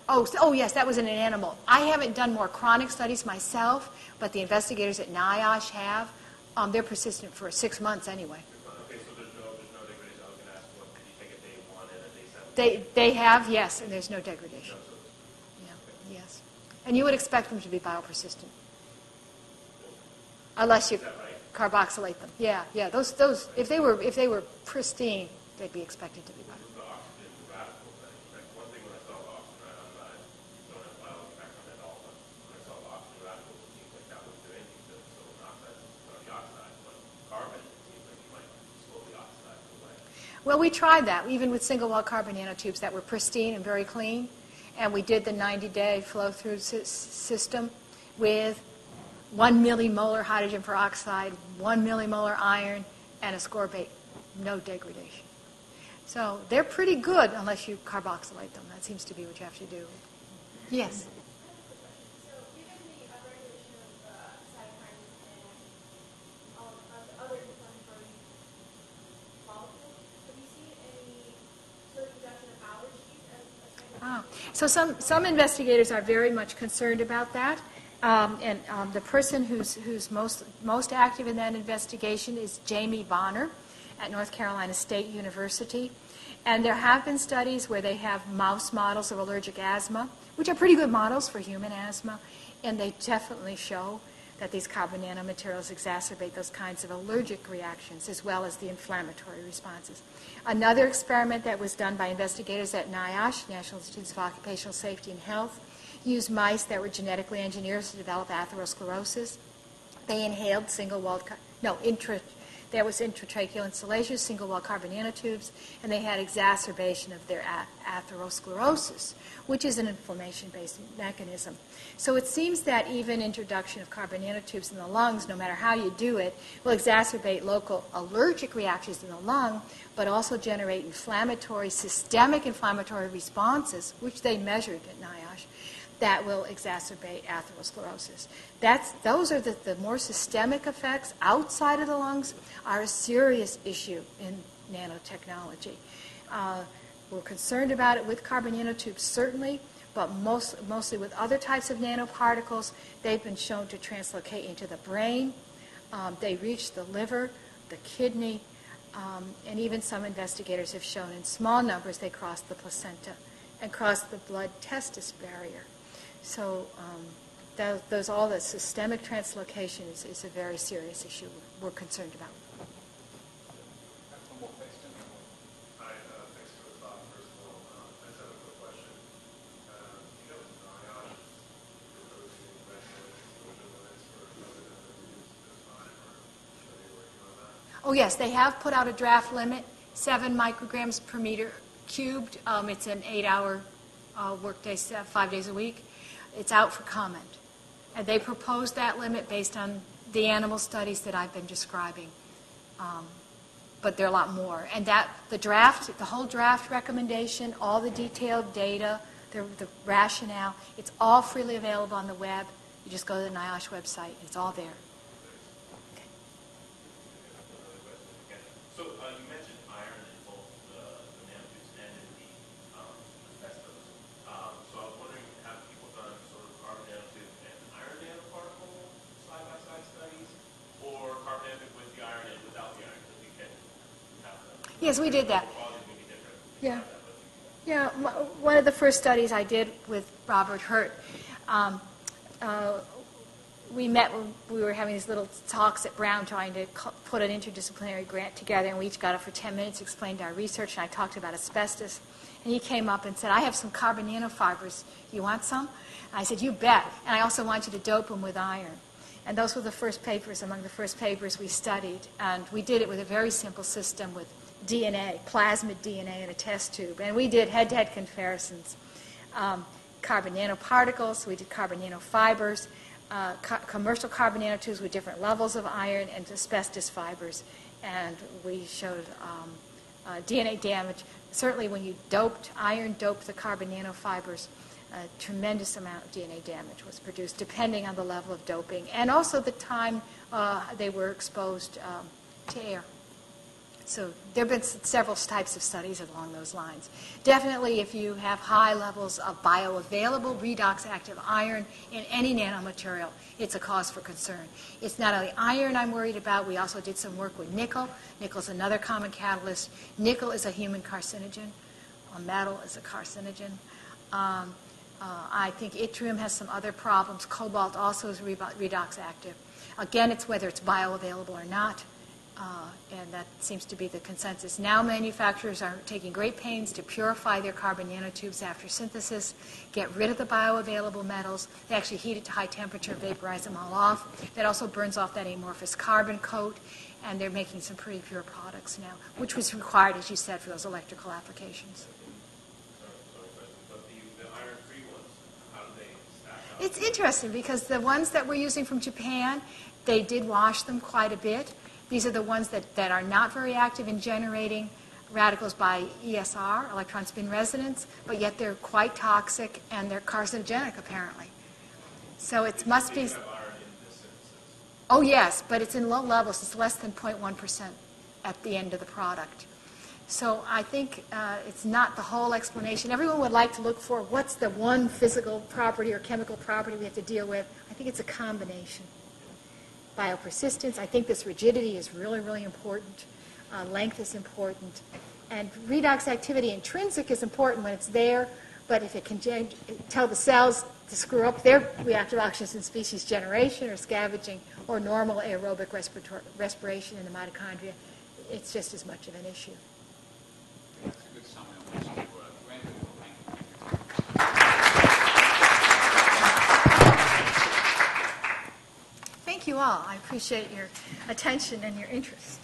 oh, yes, that was in an animal. I haven't done more chronic studies myself, but the investigators at NIOSH have. They're persistent for 6 months anyway. Okay, so there's no degradation. I was going to ask, what did you take at day 1 and at day 7? They have, yes, and there's no degradation. Yeah, yes. And you would expect them to be biopersistent. Unless you carboxylate them. Yeah, yeah. Those if they were pristine, they'd be expected to be biopersistent. The oxygen radical thing. Like one thing when I saw the oxygen radical, I don't have biology background at all, but when I saw the oxygen radicals, it seems like that would do anything to silicon oxide to the oxide, but carbon, it seems like you might slowly oxidize away. Well, we tried that, even with single-wall carbon nanotubes that were pristine and very clean, and we did the 90-day flow-through system with 1 millimolar hydrogen peroxide, 1 millimolar iron, and ascorbate. No degradation. So they're pretty good unless you carboxylate them. That seems to be what you have to do. Yes? So given the upregulation of cytokines and all of the other inflammatory molecules, have you seen any sort of reduction of allergies as So some investigators are very much concerned about that. The person who's most active in that investigation is Jamie Bonner at North Carolina State University. And there have been studies where they have mouse models of allergic asthma, which are pretty good models for human asthma, and they definitely show that these carbon nanomaterials exacerbate those kinds of allergic reactions as well as the inflammatory responses. Another experiment that was done by investigators at NIOSH, National Institutes of Occupational Safety and Health, used mice that were genetically engineered to develop atherosclerosis. They inhaled there was intratracheal instillation, single-wall carbon nanotubes, and they had exacerbation of their atherosclerosis, which is an inflammation-based mechanism. So it seems that even introduction of carbon nanotubes in the lungs, no matter how you do it, will exacerbate local allergic reactions in the lung, but also generate systemic inflammatory responses, which they measured at NIOSH, that will exacerbate atherosclerosis. Those are the more systemic effects outside of the lungs are a serious issue in nanotechnology. We're concerned about it with carbon nanotubes, certainly, but mostly with other types of nanoparticles. They've been shown to translocate into the brain. They reach the liver, the kidney, and even some investigators have shown in small numbers they cross the placenta and cross the blood-testis barrier. So all the systemic translocation is a very serious issue we're concerned about. One more question. Hi, thanks for the talk. First of all, I just have a quick question. Do you know if NIOSH is proposing exposure limits for other nanotubes at this time, or are they working on that? Oh, yes, they have put out a draft limit, 7 micrograms per meter cubed. It's an 8-hour workday, 5 days a week. It's out for comment. And they proposed that limit based on the animal studies that I've been describing. But there are a lot more. And the whole draft recommendation, all the detailed data, the rationale, it's all freely available on the web. You just go to the NIOSH website. It's all there. Okay. So you mentioned iron in both the nanotubes and in the asbestos. So I was wondering, have people done sort of carbon nanotube and iron nanoparticle side-by-side studies, or carbon nanotube with the iron and without the iron? Because you can have them. Yes, we did that. Quality may be different. Yeah. Yeah, one of the first studies I did with Robert Hurt, we met when we were having these little talks at Brown trying to put an interdisciplinary grant together, and we each got up for 10 minutes, explained our research, and I talked about asbestos. And he came up and said, I have some carbon nanofibers. You want some? And I said, you bet. And I also want you to dope them with iron. And those were the first papers, among the first papers we studied. And we did it with a very simple system with DNA, plasmid DNA in a test tube. And we did head-to-head comparisons. Carbon nanoparticles, we did carbon nanofibers, commercial carbon nanotubes with different levels of iron, and asbestos fibers. And we showed DNA damage. Certainly when you iron doped the carbon nanofibers, a tremendous amount of DNA damage was produced, depending on the level of doping, and also the time they were exposed to air. So there have been several types of studies along those lines. Definitely, if you have high levels of bioavailable redox active iron in any nanomaterial, it's a cause for concern. It's not only iron I'm worried about. We also did some work with nickel. Nickel is another common catalyst. Nickel is a human carcinogen. Metal is a carcinogen. I think yttrium has some other problems. Cobalt also is redox active. Again, it's whether it's bioavailable or not. And that seems to be the consensus. Now manufacturers are taking great pains to purify their carbon nanotubes after synthesis, get rid of the bioavailable metals. They actually heat it to high temperature, vaporize them all off. That also burns off that amorphous carbon coat, and they're making some pretty pure products now, which was required, as you said, for those electrical applications. But the iron-free ones, how do they stack up? It's interesting because the ones that we're using from Japan, they did wash them quite a bit. These are the ones that are not very active in generating radicals by ESR, electron spin resonance, but yet they're quite toxic and they're carcinogenic apparently. So it must be. You have iron in this synthesis. Oh yes, but it's in low levels. It's less than 0.1% at the end of the product. So I think it's not the whole explanation. Everyone would like to look for what's the one physical property or chemical property we have to deal with. I think it's a combination. Biopersistence, I think this rigidity is really, really important. Length is important. And redox activity intrinsic is important when it's there, but if it can tell the cells to screw up their reactive oxygen species generation or scavenging or normal aerobic respiration in the mitochondria, it's just as much of an issue. That's a good summary on this work. Thank you all. I appreciate your attention and your interest.